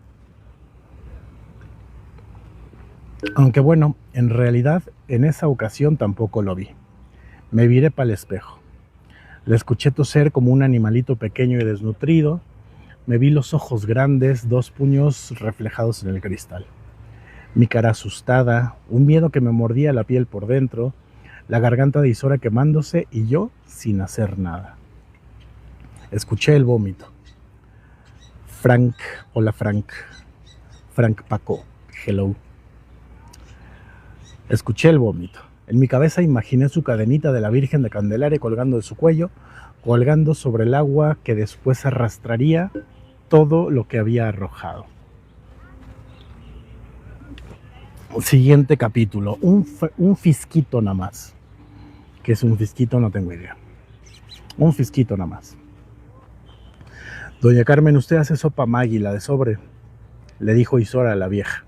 Aunque bueno, en realidad en esa ocasión tampoco lo vi. Me viré para el espejo. Le escuché toser como un animalito pequeño y desnutrido. Me vi los ojos grandes, 2 puños reflejados en el cristal. Mi cara asustada, un miedo que me mordía la piel por dentro, la garganta de Isora quemándose y yo sin hacer nada. Escuché el vómito. Frank, hola Frank. Frank Paco, hello. Escuché el vómito. En mi cabeza imaginé su cadenita de la Virgen de Candelaria colgando de su cuello, colgando sobre el agua que después arrastraría todo lo que había arrojado. Siguiente capítulo, un fisquito nada más. ¿Qué es un fisquito? No tengo idea. Un fisquito nada más. Doña Carmen, usted hace sopa Maggi, la de sobre, le dijo Isora a la vieja.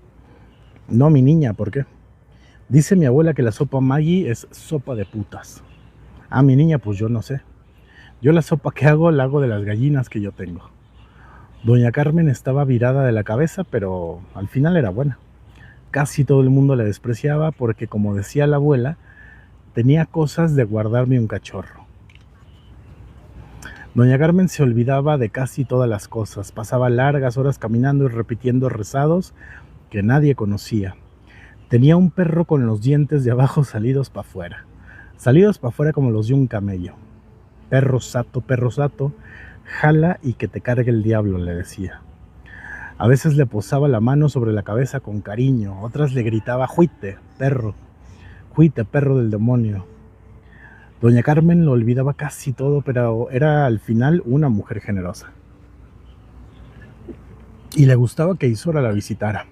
No, mi niña, ¿por qué? Dice mi abuela que la sopa Maggi es sopa de putas. Ah, mi niña, pues yo no sé. Yo la sopa que hago la hago de las gallinas que yo tengo. Doña Carmen estaba virada de la cabeza, pero al final era buena. Casi todo el mundo la despreciaba porque, como decía la abuela, tenía cosas de guardarme un cachorro. Doña Carmen se olvidaba de casi todas las cosas. Pasaba largas horas caminando y repitiendo rezados que nadie conocía. Tenía un perro con los dientes de abajo salidos para afuera. Salidos para afuera como los de un camello. Perro sato, jala y que te cargue el diablo, le decía. A veces le posaba la mano sobre la cabeza con cariño, otras le gritaba, juite, perro del demonio. Doña Carmen lo olvidaba casi todo, pero era al final una mujer generosa. Y le gustaba que Isora la visitara.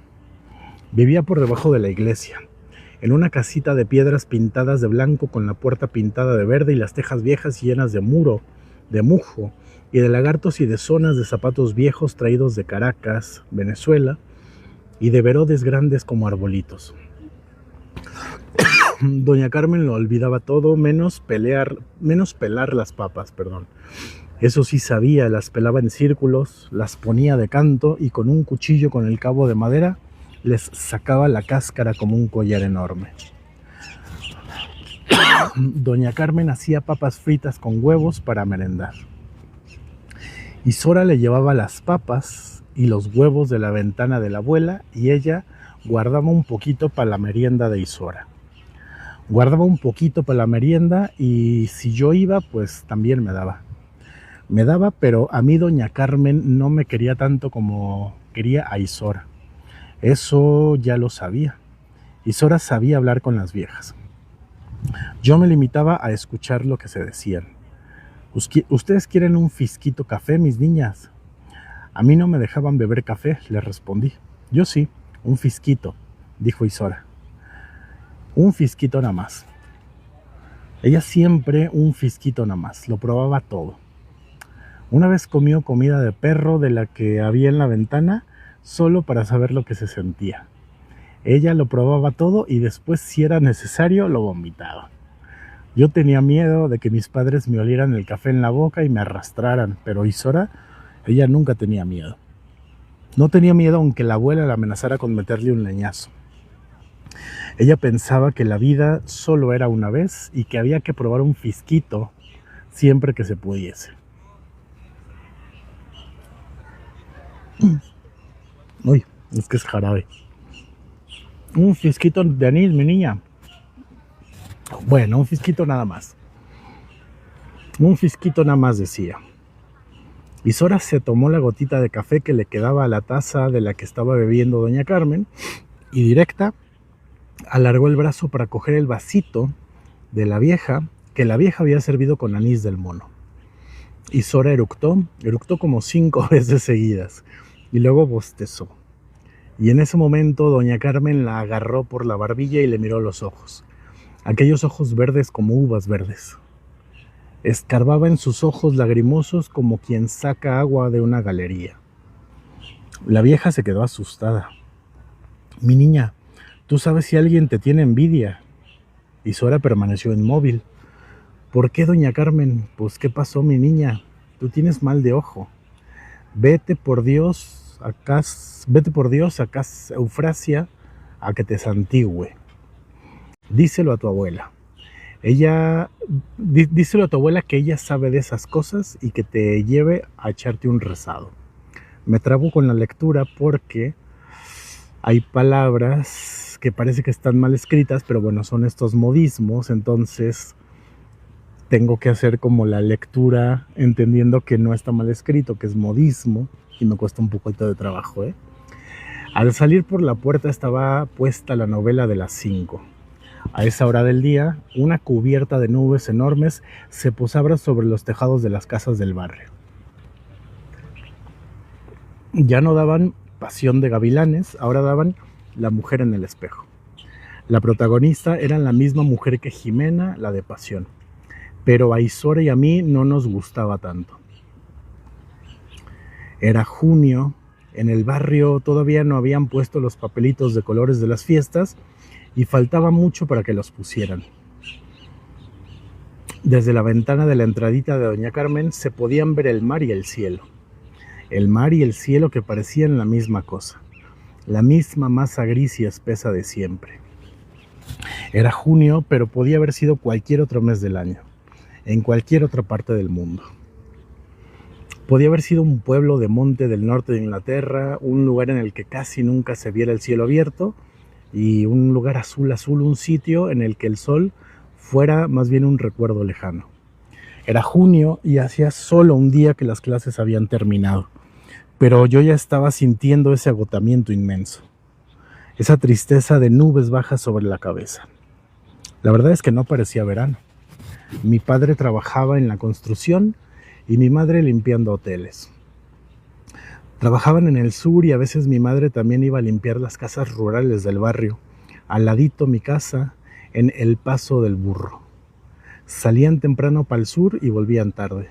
Vivía por debajo de la iglesia, en una casita de piedras pintadas de blanco con la puerta pintada de verde y las tejas viejas llenas de mujo y de lagartos y de zonas de zapatos viejos traídos de Caracas, Venezuela, y de verodes grandes como arbolitos. Doña Carmen lo olvidaba todo menos pelar las papas, Eso sí sabía, las pelaba en círculos, las ponía de canto y con un cuchillo con el cabo de madera les sacaba la cáscara como un collar enorme. Doña Carmen hacía papas fritas con huevos para merendar. Isora le llevaba las papas y los huevos de la ventana de la abuela y ella guardaba un poquito para la merienda de Isora. Guardaba un poquito para la merienda y si yo iba, pues también me daba. Me daba, pero a mí Doña Carmen no me quería tanto como quería a Isora. Eso ya lo sabía. Isora sabía hablar con las viejas. Yo me limitaba a escuchar lo que se decían. ¿Ustedes quieren un fisquito café, mis niñas? A mí no me dejaban beber café, les respondí. Yo sí, un fisquito, dijo Isora. Un fisquito nada más. Ella siempre un fisquito nada más, lo probaba todo. Una vez comió comida de perro de la que había en la ventana solo para saber lo que se sentía. Ella lo probaba todo y después, si era necesario, lo vomitaba. Yo tenía miedo de que mis padres me olieran el café en la boca y me arrastraran, pero Isora, ella nunca tenía miedo. No tenía miedo aunque la abuela la amenazara con meterle un leñazo. Ella pensaba que la vida solo era una vez y que había que probar un fisquito siempre que se pudiese. Uy, es que es jarabe. Un fisquito de anís, mi niña. Bueno, un fisquito nada más. Un fisquito nada más, decía. Isora se tomó la gotita de café que le quedaba a la taza de la que estaba bebiendo Doña Carmen y directa alargó el brazo para coger el vasito de la vieja, que la vieja había servido con anís del mono. Isora eructó como 5 veces seguidas y luego bostezó. Y en ese momento Doña Carmen la agarró por la barbilla y le miró los ojos. Aquellos ojos verdes como uvas verdes. Escarbaba en sus ojos lagrimosos como quien saca agua de una galería. La vieja se quedó asustada. Mi niña, ¿tú sabes si alguien te tiene envidia? Isora permaneció inmóvil. ¿Por qué, Doña Carmen? Pues, ¿qué pasó, mi niña? Tú tienes mal de ojo. Vete por Dios acá, Eufrasia, a que te santigüe. Díselo a tu abuela. Díselo a tu abuela que ella sabe de esas cosas y que te lleve a echarte un rezado. Me trabo con la lectura porque hay palabras que parece que están mal escritas, pero bueno, son estos modismos, entonces tengo que hacer como la lectura entendiendo que no está mal escrito, que es modismo, y me cuesta un poquito de trabajo, ¿eh? Al salir por la puerta estaba puesta la novela de las 5. A esa hora del día, una cubierta de nubes enormes se posaba sobre los tejados de las casas del barrio. Ya no daban Pasión de Gavilanes, ahora daban La mujer en el espejo. La protagonista era la misma mujer que Jimena, la de Pasión. pero a Isora y a mí no nos gustaba tanto. Era junio, en el barrio todavía no habían puesto los papelitos de colores de las fiestas y faltaba mucho para que los pusieran. Desde la ventana de la entradita de Doña Carmen se podían ver el mar y el cielo. El mar y el cielo que parecían la misma cosa, la misma masa gris y espesa de siempre. Era junio, pero podía haber sido cualquier otro mes del año, en cualquier otra parte del mundo. Podía haber sido un pueblo de monte del norte de Inglaterra, un lugar en el que casi nunca se viera el cielo abierto, y un lugar azul, un sitio en el que el sol fuera más bien un recuerdo lejano. Era junio y hacía solo un día que las clases habían terminado, pero yo ya estaba sintiendo ese agotamiento inmenso, esa tristeza de nubes bajas sobre la cabeza. La verdad es que no parecía verano. Mi padre trabajaba en la construcción y mi madre limpiando hoteles. Trabajaban en el sur y a veces mi madre también iba a limpiar las casas rurales del barrio. Al ladito mi casa, en el Paso del Burro. Salían temprano para el sur y volvían tarde.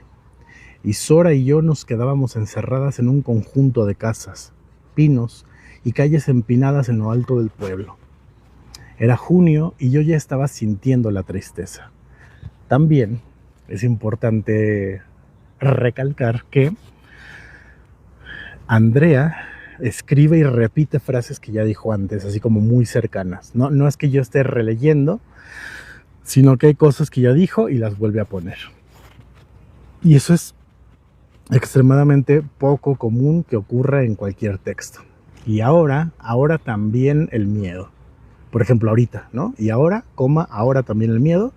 Y Sora y yo nos quedábamos encerradas en un conjunto de casas, pinos y calles empinadas en lo alto del pueblo. Era junio y yo ya estaba sintiendo la tristeza. También es importante recalcar que Andrea escribe y repite frases que ya dijo antes, así como muy cercanas. No es que yo esté releyendo, sino que hay cosas que ya dijo y las vuelve a poner. Y eso es extremadamente poco común que ocurra en cualquier texto. Y ahora también el miedo. Por ejemplo, ahorita, ¿no? Y ahora también el miedo.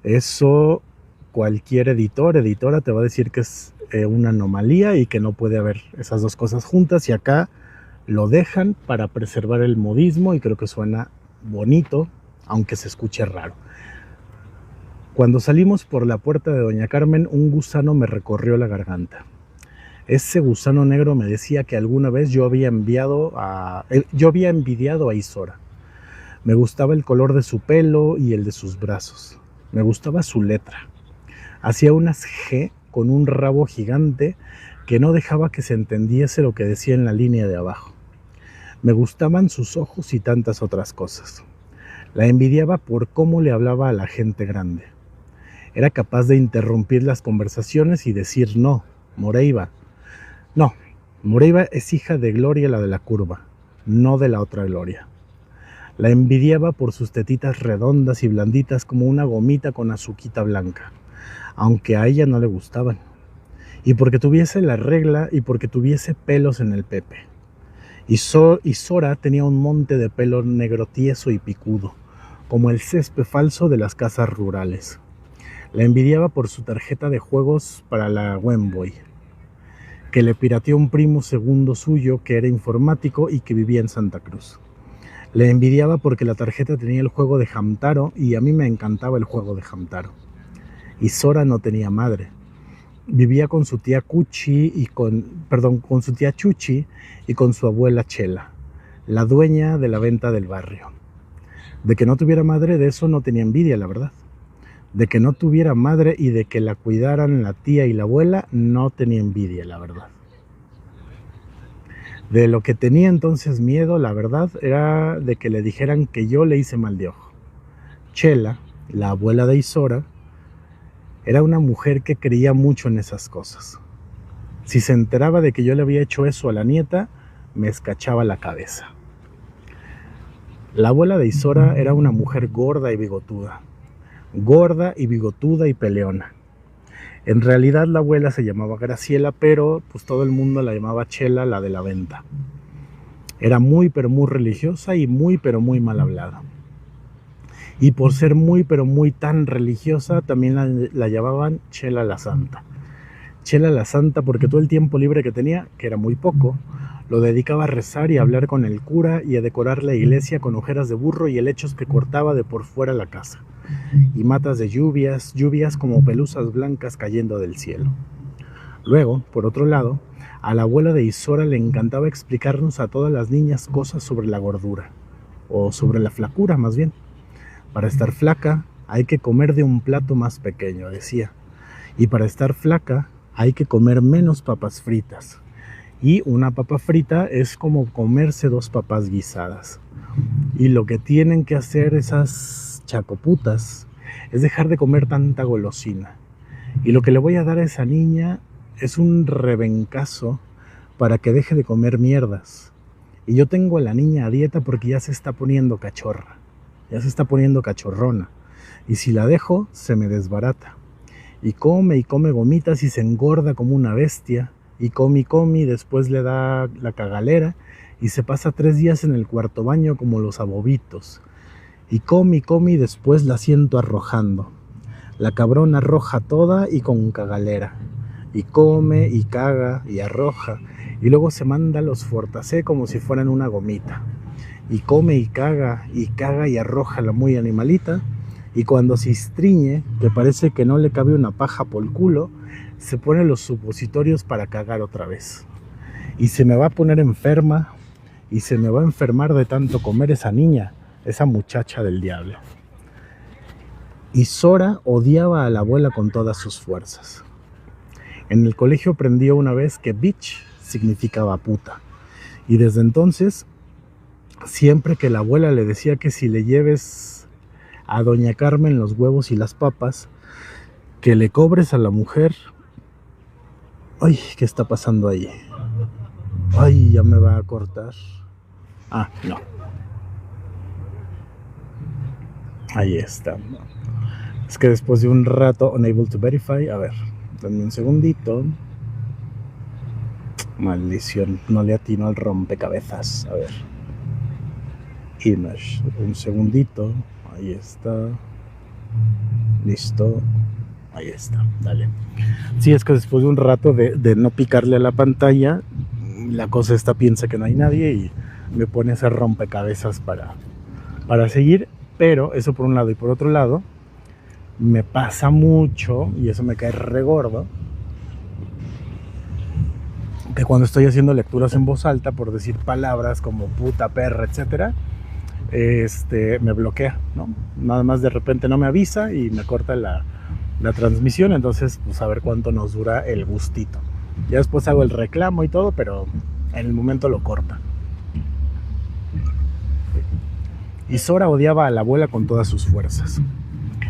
Eso cualquier editora te va a decir que es una anomalía y que no puede haber esas dos cosas juntas, y acá lo dejan para preservar el modismo y creo que suena bonito, aunque se escuche raro. Cuando salimos por la puerta de Doña Carmen, un gusano me recorrió la garganta. Ese gusano negro me decía que alguna vez yo había envidiado a Isora. Me gustaba el color de su pelo y el de sus brazos. Me gustaba su letra. Hacía unas G con un rabo gigante que no dejaba que se entendiese lo que decía en la línea de abajo. Me gustaban sus ojos y tantas otras cosas. La envidiaba por cómo le hablaba a la gente grande. Era capaz de interrumpir las conversaciones y decir no, Moreiva. No, Moreiva es hija de Gloria, la de la curva, no de la otra Gloria. La envidiaba por sus tetitas redondas y blanditas como una gomita con azuquita blanca, aunque a ella no le gustaban. Y porque tuviese la regla y porque tuviese pelos en el pepe. Y Sora tenía un monte de pelo negro tieso y picudo, como el césped falso de las casas rurales. La envidiaba por su tarjeta de juegos para la Game Boy, que le pirateó un primo segundo suyo que era informático y que vivía en Santa Cruz. Le envidiaba porque la tarjeta tenía el juego de Hamtaro y a mí me encantaba el juego de Hamtaro. Y Sora no tenía madre. Vivía con su tía Chuchi y con su abuela Chela, la dueña de la venta del barrio. De que no tuviera madre, de eso no tenía envidia, la verdad. De que no tuviera madre y de que la cuidaran la tía y la abuela, no tenía envidia, la verdad. De lo que tenía entonces miedo, la verdad, era de que le dijeran que yo le hice mal de ojo. Chela, la abuela de Isora, era una mujer que creía mucho en esas cosas. Si se enteraba de que yo le había hecho eso a la nieta, me escachaba la cabeza. La abuela de Isora era una mujer gorda y bigotuda y peleona. En realidad la abuela se llamaba Graciela, pero pues todo el mundo la llamaba Chela, la de la venta. Era muy pero muy religiosa y muy pero muy mal hablada. Y por ser muy pero muy tan religiosa, también la llamaban Chela la Santa. Chela la Santa porque todo el tiempo libre que tenía, que era muy poco, lo dedicaba a rezar y a hablar con el cura y a decorar la iglesia con ojeras de burro y helechos que cortaba de por fuera la casa, y matas de lluvias como pelusas blancas cayendo del cielo. Luego, por otro lado, a la abuela de Isora le encantaba explicarnos a todas las niñas cosas sobre la gordura, o sobre la flacura más bien. Para estar flaca, hay que comer de un plato más pequeño, decía. Y para estar flaca hay que comer menos papas fritas. Y una papa frita es como comerse 2 papas guisadas. Y lo que tienen que hacer esas chacoputas es dejar de comer tanta golosina. Y lo que le voy a dar a esa niña es un rebencazo para que deje de comer mierdas. Y yo tengo a la niña a dieta porque ya se está poniendo cachorra. Ya se está poniendo cachorrona. Y si la dejo, se me desbarata. Y come gomitas y se engorda como una bestia. Y come, y después le da la cagalera. Y se pasa 3 días en el cuarto baño como los abobitos. Y come y después la siento arrojando. La cabrona arroja toda y con cagalera. Y come y caga y arroja. Y luego se manda los fortacé como si fueran una gomita. Y come y caga y arroja la muy animalita. Y cuando se estriñe, que parece que no le cabe una paja por el culo, se pone los supositorios para cagar otra vez. Y se me va a poner enferma. Y se me va a enfermar de tanto comer esa niña, esa muchacha del diablo. Y Sora odiaba a la abuela con todas sus fuerzas. En el colegio aprendió una vez que bitch significaba puta. Y desde entonces, siempre que la abuela le decía que si le lleves a doña Carmen los huevos y las papas, que le cobres a la mujer. Ay, ¿qué está pasando ahí? Ay, ya me va a cortar. Ah, no. Ahí está. Es que después de un rato, unable to verify. A ver, dame un segundito. Maldición, no le atino al rompecabezas. A ver. Image. Un segundito. Ahí está. Listo. Ahí está, dale. Sí, es que después de un rato de no picarle a la pantalla, la cosa esta piensa que no hay nadie y me pone a hacer rompecabezas para seguir. Pero eso por un lado. Y por otro lado, me pasa mucho, y eso me cae re gordo, que cuando estoy haciendo lecturas en voz alta, por decir palabras como puta, perra, etcétera, me bloquea, ¿no? Nada más de repente no me avisa y me corta la transmisión. Entonces, pues a ver cuánto nos dura el gustito. Ya después hago el reclamo y todo, pero en el momento lo corta. Y Sora odiaba a la abuela con todas sus fuerzas.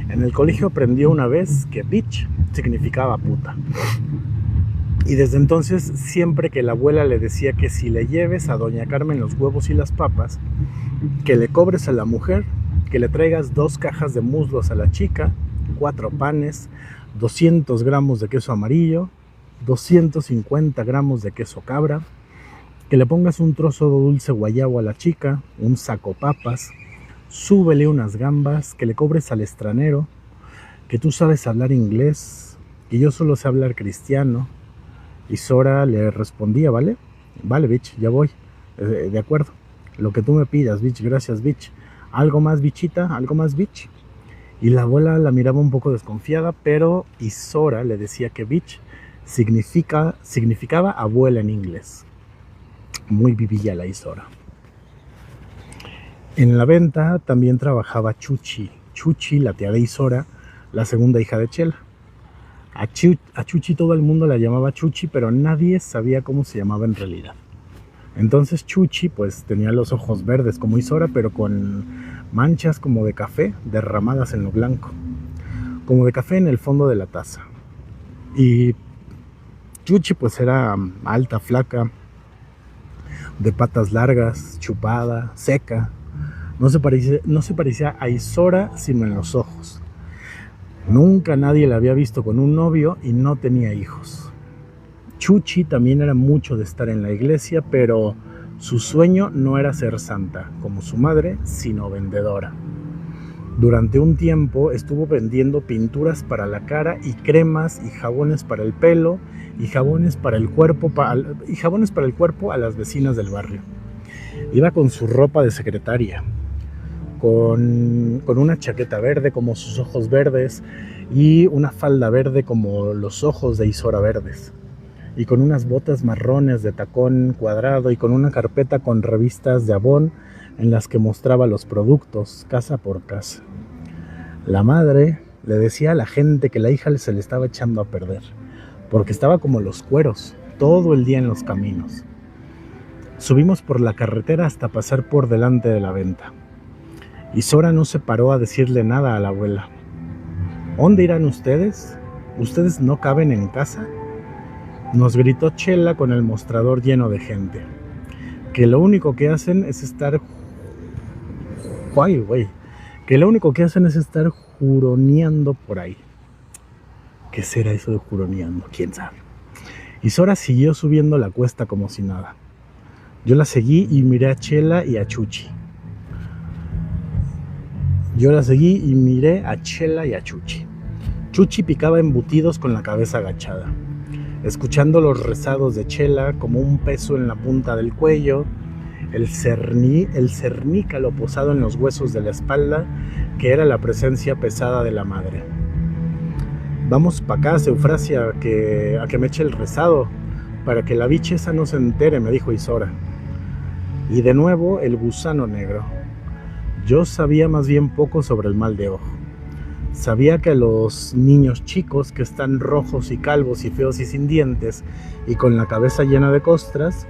En el colegio aprendió una vez que bitch significaba puta. Y desde entonces, siempre que la abuela le decía que si le lleves a doña Carmen los huevos y las papas, que le cobres a la mujer, que le traigas 2 cajas de muslos a la chica, 4 panes, 200 gramos de queso amarillo, 250 gramos de queso cabra, que le pongas un trozo de dulce guayabo a la chica, un saco papas, súbele unas gambas, que le cobres al extranjero, que tú sabes hablar inglés, que yo solo sé hablar cristiano. Y Sora le respondía, ¿vale? Vale, bitch, ya voy. De acuerdo. Lo que tú me pidas, bitch, gracias, bitch. ¿Algo más, bichita? ¿Algo más, bitch? Y la abuela la miraba un poco desconfiada, pero Sora le decía que bitch significaba abuela en inglés. Muy vivilla la Isora. En la venta también trabajaba Chuchi. Chuchi, la tía de Isora, la segunda hija de Chela. A Chuchi todo el mundo la llamaba Chuchi, pero nadie sabía cómo se llamaba en realidad. Entonces Chuchi pues tenía los ojos verdes como Isora, pero con manchas como de café derramadas en lo blanco. Como de café en el fondo de la taza. Y Chuchi pues era alta, flaca, de patas largas, chupada, seca. No se parecía a Isora sino en los ojos. Nunca nadie la había visto con un novio y no tenía hijos. Chuchi también era mucho de estar en la iglesia, pero su sueño no era ser santa, como su madre, sino vendedora. Durante un tiempo estuvo vendiendo pinturas para la cara y cremas y jabones para el pelo y jabones para el cuerpo a las vecinas del barrio. Iba con su ropa de secretaria, con una chaqueta verde como sus ojos verdes y una falda verde como los ojos de Isora verdes, y con unas botas marrones de tacón cuadrado y con una carpeta con revistas de Avon en las que mostraba los productos casa por casa. La madre le decía a la gente que la hija se le estaba echando a perder, porque estaba como los cueros, todo el día en los caminos. Subimos por la carretera hasta pasar por delante de la venta. Y Sora no se paró a decirle nada a la abuela. ¿Dónde irán ustedes? ¿Ustedes no caben en casa? Nos gritó Chela con el mostrador lleno de gente. Que lo único que hacen es estar... Que lo único que hacen es estar juroneando por ahí. ¿Qué será eso de juroneando? ¿Quién sabe? Y Sora siguió subiendo la cuesta como si nada. Yo la seguí y miré a Chela y a Chuchi. Chuchi picaba embutidos con la cabeza agachada, escuchando los rezados de Chela como un peso en la punta del cuello, el cernícalo posado en los huesos de la espalda, que era la presencia pesada de la madre. Vamos pa' acá, Eufrasia, a que me eche el rezado, para que la bicha esa no se entere, me dijo Isora. Y de nuevo el gusano negro. Yo sabía más bien poco sobre el mal de ojo. Sabía que a los niños chicos que están rojos y calvos y feos y sin dientes y con la cabeza llena de costras,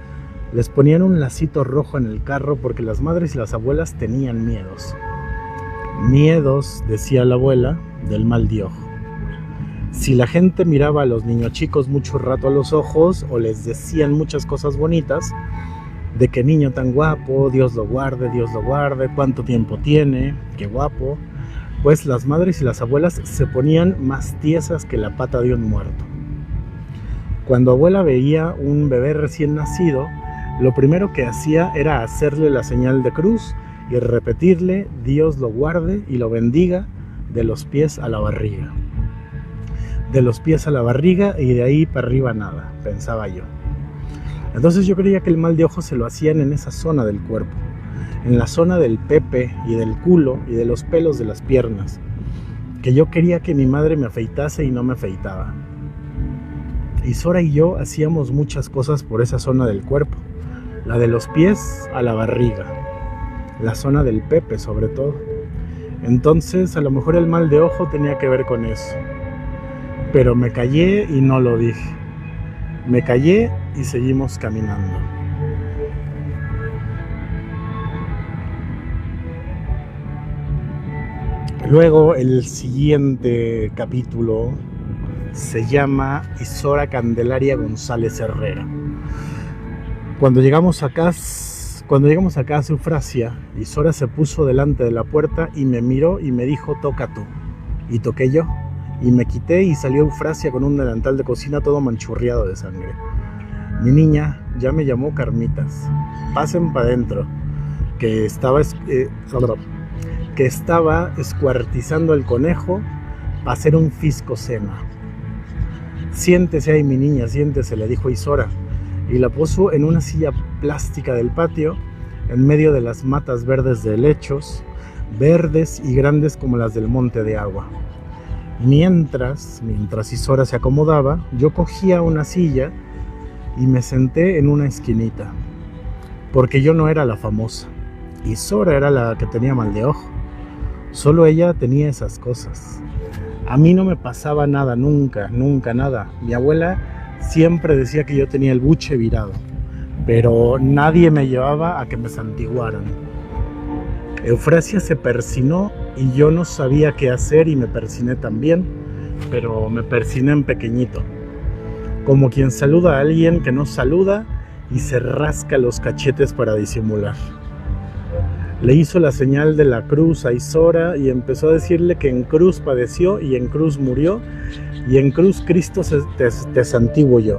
les ponían un lacito rojo en el carro porque las madres y las abuelas tenían miedos. Miedos, decía la abuela, del mal de ojo. Si la gente miraba a los niños chicos mucho rato a los ojos o les decían muchas cosas bonitas, de qué niño tan guapo, Dios lo guarde, cuánto tiempo tiene, qué guapo, pues las madres y las abuelas se ponían más tiesas que la pata de un muerto. Cuando abuela veía un bebé recién nacido, lo primero que hacía era hacerle la señal de cruz y repetirle Dios lo guarde y lo bendiga de los pies a la barriga. De los pies a la barriga y de ahí para arriba nada, pensaba yo. Entonces yo creía que el mal de ojo se lo hacían en esa zona del cuerpo, en la zona del pepe y del culo y de los pelos de las piernas, que yo quería que mi madre me afeitase y no me afeitaba. Y Sora y yo hacíamos muchas cosas por esa zona del cuerpo, la de los pies a la barriga, la zona del pepe sobre todo. Entonces a lo mejor el mal de ojo tenía que ver con eso, pero me callé y no lo dije. Me callé y seguimos caminando. Luego el siguiente capítulo se llama Isora Candelaria González Herrera. Cuando llegamos acá a Eufrasia, Isora se puso delante de la puerta y me miró y me dijo toca tú. Y toqué yo. Y me quité y salió Eufrasia con un delantal de cocina todo manchurriado de sangre. Mi niña ya me llamó Carmitas. Pasen para adentro, que estaba escuartizando el conejo para hacer un fisco cena. Siéntese ahí, mi niña, siéntese, le dijo Isora, y la puso en una silla plástica del patio, en medio de las matas verdes de helechos, verdes y grandes como las del monte de agua. Mientras Isora se acomodaba, yo cogía una silla y me senté en una esquinita, porque yo no era la famosa. Isora era la que tenía mal de ojo. Solo ella tenía esas cosas. A mí no me pasaba nada, nunca nada. Mi abuela siempre decía que yo tenía el buche virado, pero nadie me llevaba a que me santiguaran. Eufrasia se persinó y yo no sabía qué hacer y me persiné también, pero me persiné en pequeñito, como quien saluda a alguien que no saluda y se rasca los cachetes para disimular. Le hizo la señal de la cruz a Isora y empezó a decirle que en cruz padeció y en cruz murió y en cruz Cristo te santiguo yo.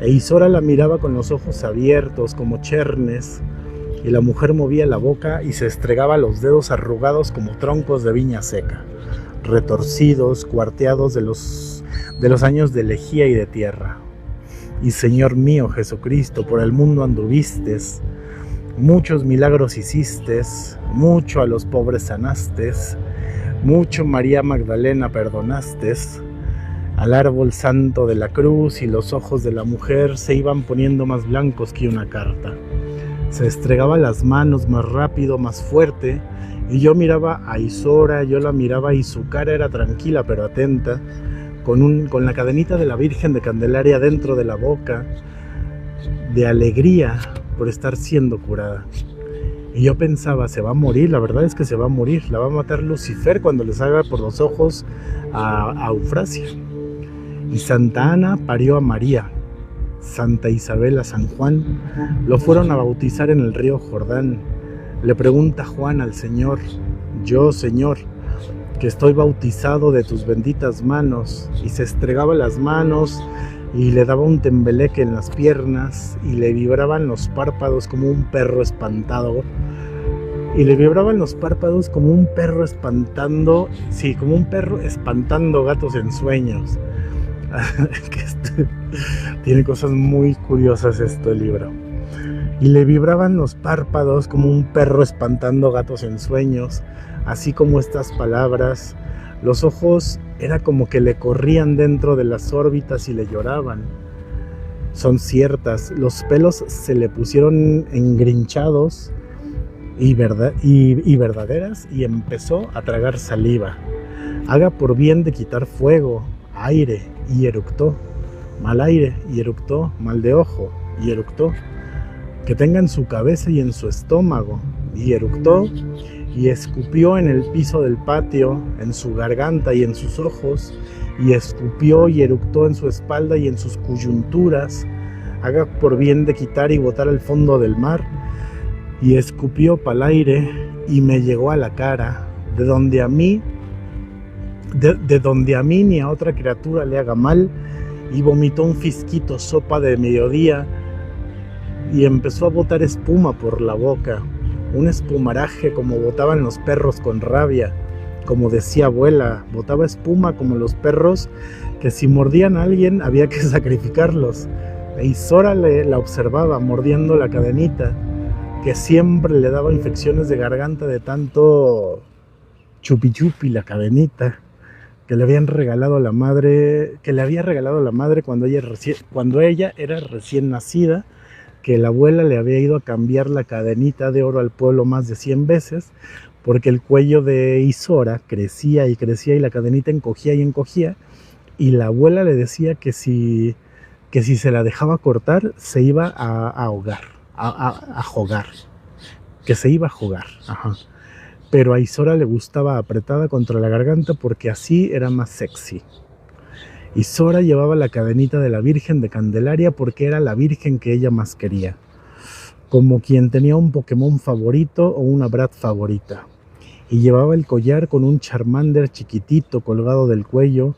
E Isora la miraba con los ojos abiertos como chernes y la mujer movía la boca y se estregaba los dedos arrugados como troncos de viña seca, retorcidos, cuarteados de los años de lejía y de tierra. Y Señor mío Jesucristo, por el mundo anduvistes, muchos milagros hicistes, mucho a los pobres sanastes, mucho María Magdalena perdonastes. Al árbol santo de la cruz y los ojos de la mujer se iban poniendo más blancos que una carta. Se estregaba las manos más rápido, más fuerte, Y yo miraba a Isora, yo la miraba y su cara era tranquila pero atenta, con la cadenita de la Virgen de Candelaria dentro de la boca, de alegría por estar siendo curada. Y yo pensaba, se va a morir, la verdad es que se va a morir, la va a matar Lucifer cuando les haga por los ojos a Eufrasia. Y Santa Ana parió a María, Santa Isabel a San Juan, lo fueron a bautizar en el río Jordán. Le pregunta Juan al Señor, yo, Señor, que estoy bautizado de tus benditas manos, y se estregaba las manos y le daba un tembeleque en las piernas y le vibraban los párpados como un perro espantado. Y le vibraban los párpados como un perro espantando, sí, como un perro espantando gatos en sueños. Tiene cosas muy curiosas el libro. Y le vibraban los párpados como un perro espantando gatos en sueños, así como estas palabras. Los ojos era como que le corrían dentro de las órbitas y le lloraban. Son ciertas, los pelos se le pusieron engrinchados y verdaderas, y empezó a tragar saliva. Haga por bien de quitar fuego, aire, y eructó. Mal aire, y eructó. Mal de ojo, y eructó. Que tenga en su cabeza y en su estómago, y eructó. Y escupió en el piso del patio, en su garganta y en sus ojos, y escupió y eructó en su espalda y en sus coyunturas. Haga por bien de quitar y botar al fondo del mar. Y escupió pa'l aire y me llegó a la cara, de donde a mí ni a otra criatura le haga mal, y vomitó un fisquito sopa de mediodía y empezó a botar espuma por la boca, un espumaraje como botaban los perros con rabia, como decía abuela, botaba espuma como los perros que si mordían a alguien había que sacrificarlos. E Isora la observaba mordiendo la cadenita, que siempre le daba infecciones de garganta de tanto chupi chupi la cadenita que le habían regalado la madre, que le había regalado la madre cuando ella era recién nacida, que la abuela le había ido a cambiar la cadenita de oro al pueblo más de 100 veces, porque el cuello de Isora crecía y crecía y la cadenita encogía y encogía, y la abuela le decía que si se la dejaba cortar se iba a ahogar, a jogar, que se iba a jogar, ajá. Pero a Isora le gustaba apretada contra la garganta porque así era más sexy. Isora llevaba la cadenita de la Virgen de Candelaria porque era la Virgen que ella más quería, como quien tenía un Pokémon favorito o una Brat favorita. Y llevaba el collar con un Charmander chiquitito colgado del cuello.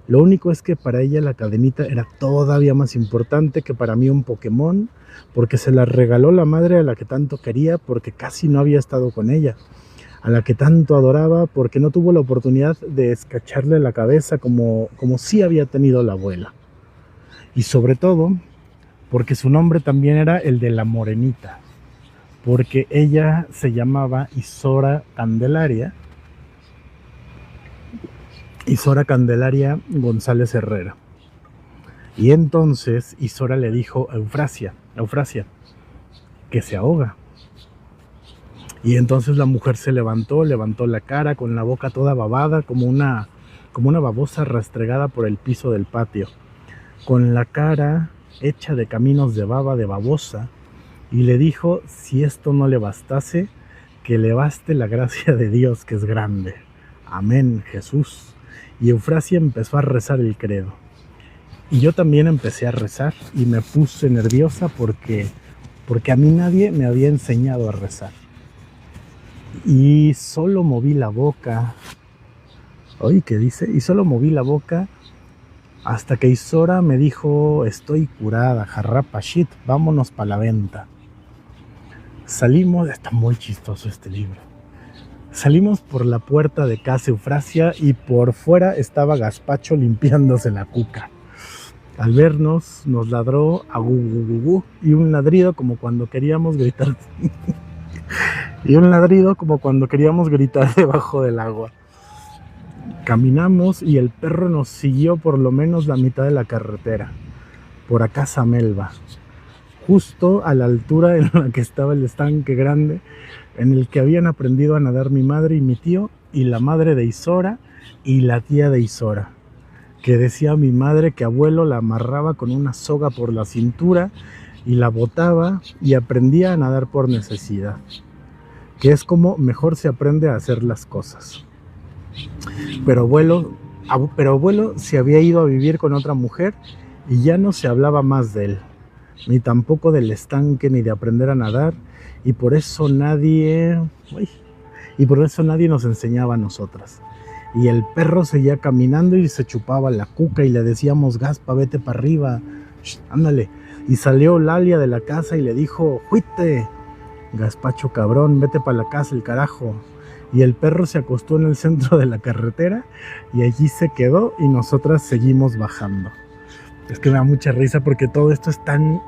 Lo único es que para ella la cadenita era todavía más importante que para mí un Pokémon, porque se la regaló la madre a la que tanto quería porque casi no había estado con ella, a la que tanto adoraba porque no tuvo la oportunidad de escacharle la cabeza como sí había tenido la abuela. Y sobre todo porque su nombre también era el de la morenita, porque ella se llamaba Isora Candelaria González Herrera. Y entonces Isora le dijo a Eufrasia, que se ahoga. Y entonces la mujer se levantó la cara con la boca toda babada, como una babosa rastregada por el piso del patio, con la cara hecha de caminos de baba de babosa, y le dijo, si esto no le bastase, que le baste la gracia de Dios que es grande. Amén, Jesús. Y Eufrasia empezó a rezar el credo. Y yo también empecé a rezar y me puse nerviosa porque a mí nadie me había enseñado a rezar. Y solo moví la boca. Oye, ¿qué dice? Y solo moví la boca hasta que Isora me dijo, estoy curada, jarrapashit, vámonos pa' la venta. Salimos, está muy chistoso este libro. Salimos por la puerta de casa Eufrasia y por fuera estaba Gazpacho limpiándose la cuca. Al vernos nos ladró a gu y un ladrido como cuando queríamos gritar debajo del agua. Caminamos y el perro nos siguió por lo menos la mitad de la carretera, por acá Melva, justo a la altura en la que estaba el estanque grande, en el que habían aprendido a nadar mi madre y mi tío, y la madre de Isora y la tía de Isora, que decía mi madre que abuelo la amarraba con una soga por la cintura y la botaba y aprendía a nadar por necesidad, que es como mejor se aprende a hacer las cosas. Pero abuelo se había ido a vivir con otra mujer y ya no se hablaba más de él, ni tampoco del estanque ni de aprender a nadar, y por eso nadie nos enseñaba a nosotras. Y el perro seguía caminando y se chupaba la cuca y le decíamos: Gaspa, vete para arriba, ándale. Y salió Lalia de la casa y le dijo: ¡Juite! Gaspacho cabrón, vete para la casa, el carajo. Y el perro se acostó en el centro de la carretera y allí se quedó y nosotras seguimos bajando. Es que me da mucha risa porque todo esto es tan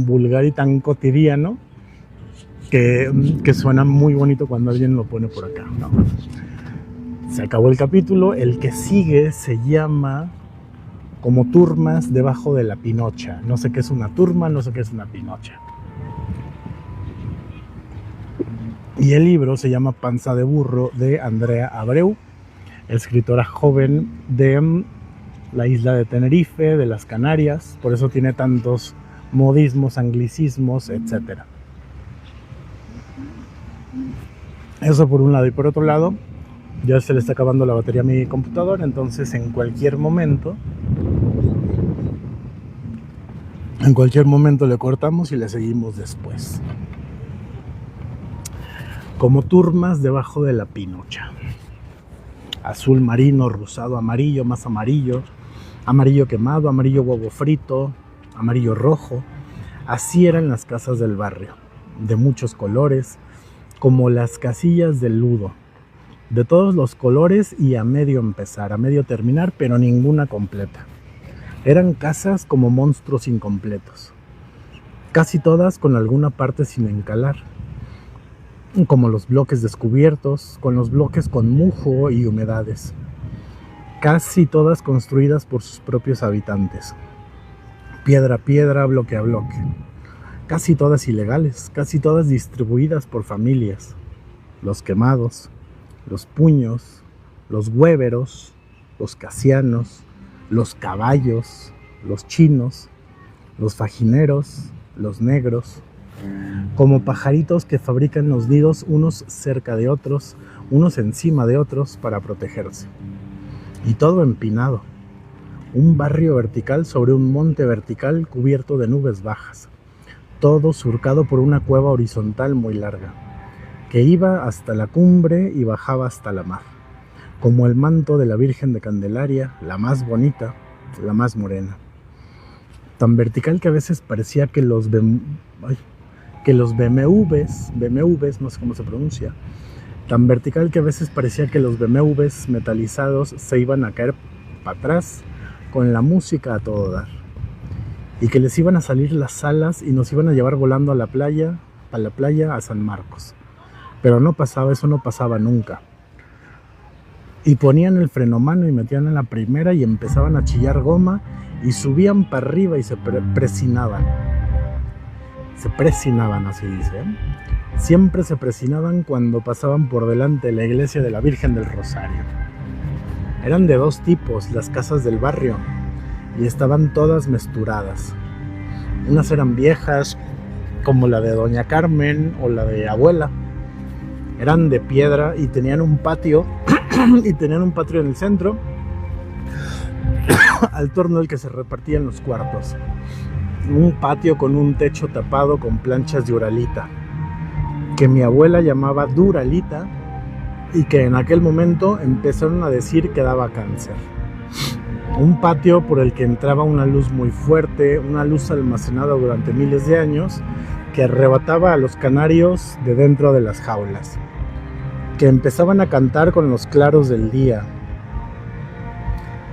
vulgar y tan cotidiano que suena muy bonito cuando alguien lo pone por acá, ¿no? Se acabó el capítulo. El que sigue se llama Como turmas debajo de la pinocha. No sé qué es una turma, no sé qué es una pinocha. Y el libro se llama Panza de burro, de Andrea Abreu, escritora joven de la isla de Tenerife, de las Canarias. Por eso tiene tantos modismos, anglicismos, etc. Eso por un lado. Y por otro lado, ya se le está acabando la batería a mi computador, entonces en cualquier momento le cortamos y le seguimos después. Como turmas debajo de la pinocha. Azul marino, rosado, amarillo, más amarillo, amarillo quemado, amarillo huevo frito, amarillo rojo. Así eran las casas del barrio, de muchos colores, como las casillas del ludo, de todos los colores y a medio empezar, a medio terminar, pero ninguna completa. Eran casas como monstruos incompletos, casi todas con alguna parte sin encalar, como los bloques descubiertos, con los bloques con mujo y humedades, casi todas construidas por sus propios habitantes, piedra a piedra, bloque a bloque, casi todas ilegales, casi todas distribuidas por familias, los quemados, los puños, los hueveros, los casianos, los caballos, los chinos, los fajineros, los negros, como pajaritos que fabrican los nidos unos cerca de otros, unos encima de otros para protegerse. Y todo empinado, un barrio vertical sobre un monte vertical cubierto de nubes bajas, todo surcado por una cueva horizontal muy larga, que iba hasta la cumbre y bajaba hasta la mar, como el manto de la Virgen de Candelaria, la más bonita, la más morena. Tan vertical que a veces parecía que los BMWs, no sé cómo se pronuncia, tan vertical que a veces parecía que los BMWs metalizados se iban a caer para atrás con la música a todo dar, y que les iban a salir las alas y nos iban a llevar volando a la playa a San Marcos. Pero no pasaba, eso no pasaba nunca. Y ponían el frenomano y metían en la primera y empezaban a chillar goma y subían para arriba y se presinaban. Se presinaban, así dice, ¿eh? Siempre se presinaban cuando pasaban por delante de la iglesia de la Virgen del Rosario. Eran de dos tipos las casas del barrio y estaban todas mesturadas. Unas eran viejas, como la de Doña Carmen o la de abuela. Eran de piedra y tenían un patio en el centro, al torno del que se repartían los cuartos. Un patio con un techo tapado con planchas de uralita, que mi abuela llamaba duralita y que en aquel momento empezaron a decir que daba cáncer. Un patio por el que entraba una luz muy fuerte, una luz almacenada durante miles de años, que arrebataba a los canarios de dentro de las jaulas, que empezaban a cantar con los claros del día.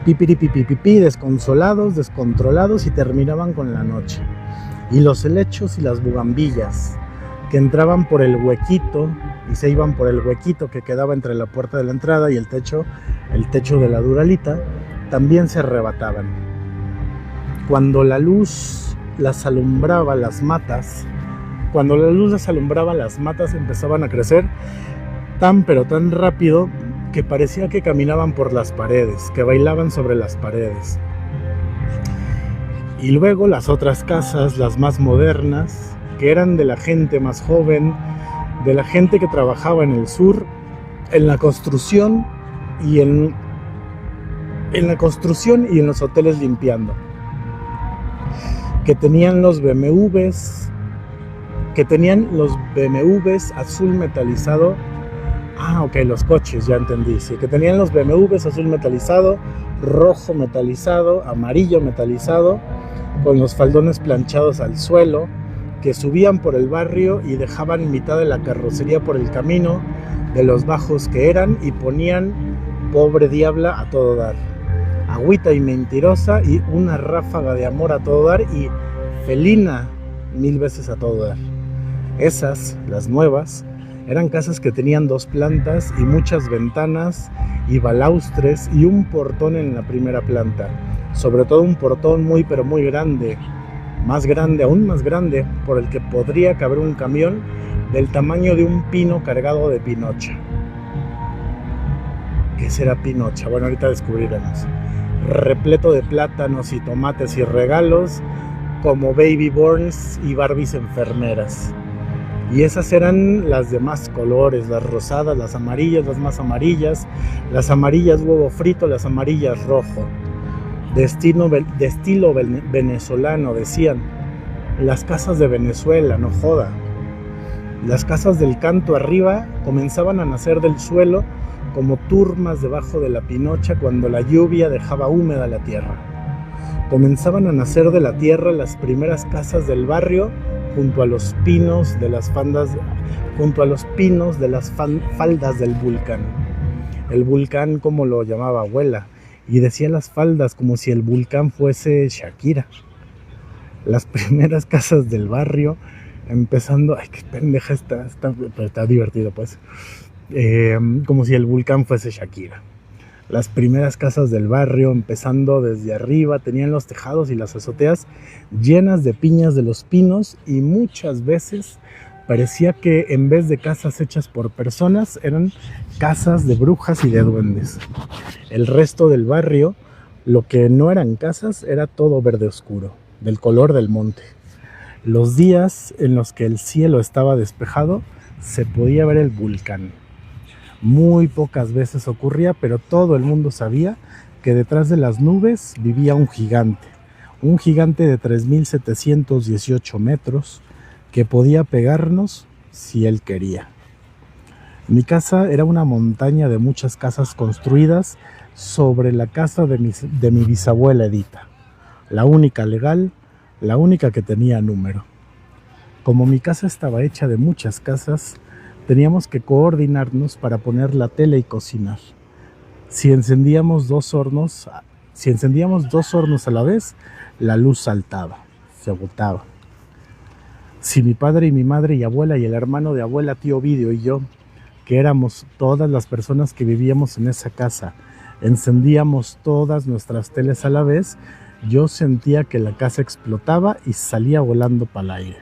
Pipiripipipipi, desconsolados, descontrolados, y terminaban con la noche. Y los helechos y las bugambillas, que entraban por el huequito y se iban por el huequito que quedaba entre la puerta de la entrada y el techo de la duralita, también se arrebataban. Cuando la luz las alumbraba las matas, Cuando la luz desalumbraba, las matas empezaban a crecer tan pero tan rápido que parecía que caminaban por las paredes, que bailaban sobre las paredes. Y luego las otras casas, las más modernas, que eran de la gente más joven, de la gente que trabajaba en el sur, en la construcción y en los hoteles limpiando, que tenían los BMWs azul metalizado. Ok, los coches, ya entendí, sí, que tenían los BMWs azul metalizado, rojo metalizado, amarillo metalizado, con los faldones planchados al suelo, que subían por el barrio y dejaban mitad de la carrocería por el camino, de los bajos que eran, y ponían Pobre Diabla a todo dar, Agüita y Mentirosa y Una Ráfaga de Amor a todo dar y Felina 1000 veces a todo dar. Esas, las nuevas, eran casas que tenían 2 plantas y muchas ventanas y balaustres y un portón en la primera planta, sobre todo un portón muy pero muy grande, aún más grande, por el que podría caber un camión del tamaño de un pino cargado de pinocha. ¿Qué será pinocha? Bueno, ahorita descubriremos. Repleto de plátanos y tomates y regalos, como baby borns y Barbies enfermeras. Y esas eran las de más colores, las rosadas, las amarillas, las más amarillas, las amarillas huevo frito, las amarillas rojo. De estilo venezolano, decían. Las casas de Venezuela, no joda. Las casas del canto arriba comenzaban a nacer del suelo como turmas debajo de la pinocha cuando la lluvia dejaba húmeda la tierra. Comenzaban a nacer de la tierra las primeras casas del barrio junto a los pinos de las faldas del volcán. El volcán, como lo llamaba abuela, y decía las faldas como si el volcán fuese Shakira. Las primeras casas del barrio, empezando, ay, qué pendeja está divertido, pues, como si el volcán fuese Shakira. Las primeras casas del barrio, empezando desde arriba, tenían los tejados y las azoteas llenas de piñas de los pinos, y muchas veces parecía que en vez de casas hechas por personas, eran casas de brujas y de duendes. El resto del barrio, lo que no eran casas, era todo verde oscuro, del color del monte. Los días en los que el cielo estaba despejado, se podía ver el volcán. Muy pocas veces ocurría, pero todo el mundo sabía que detrás de las nubes vivía un gigante de 3.718 metros, que podía pegarnos si él quería. Mi casa era una montaña de muchas casas construidas sobre la casa de mi bisabuela Edita, la única legal, la única que tenía número. Como mi casa estaba hecha de muchas casas, teníamos que coordinarnos para poner la tele y cocinar. Si encendíamos dos hornos a la vez, la luz saltaba, se agotaba. Si mi padre y mi madre y abuela y el hermano de abuela, tío Ovidio, y yo, que éramos todas las personas que vivíamos en esa casa, encendíamos todas nuestras teles a la vez, yo sentía que la casa explotaba y salía volando para el aire.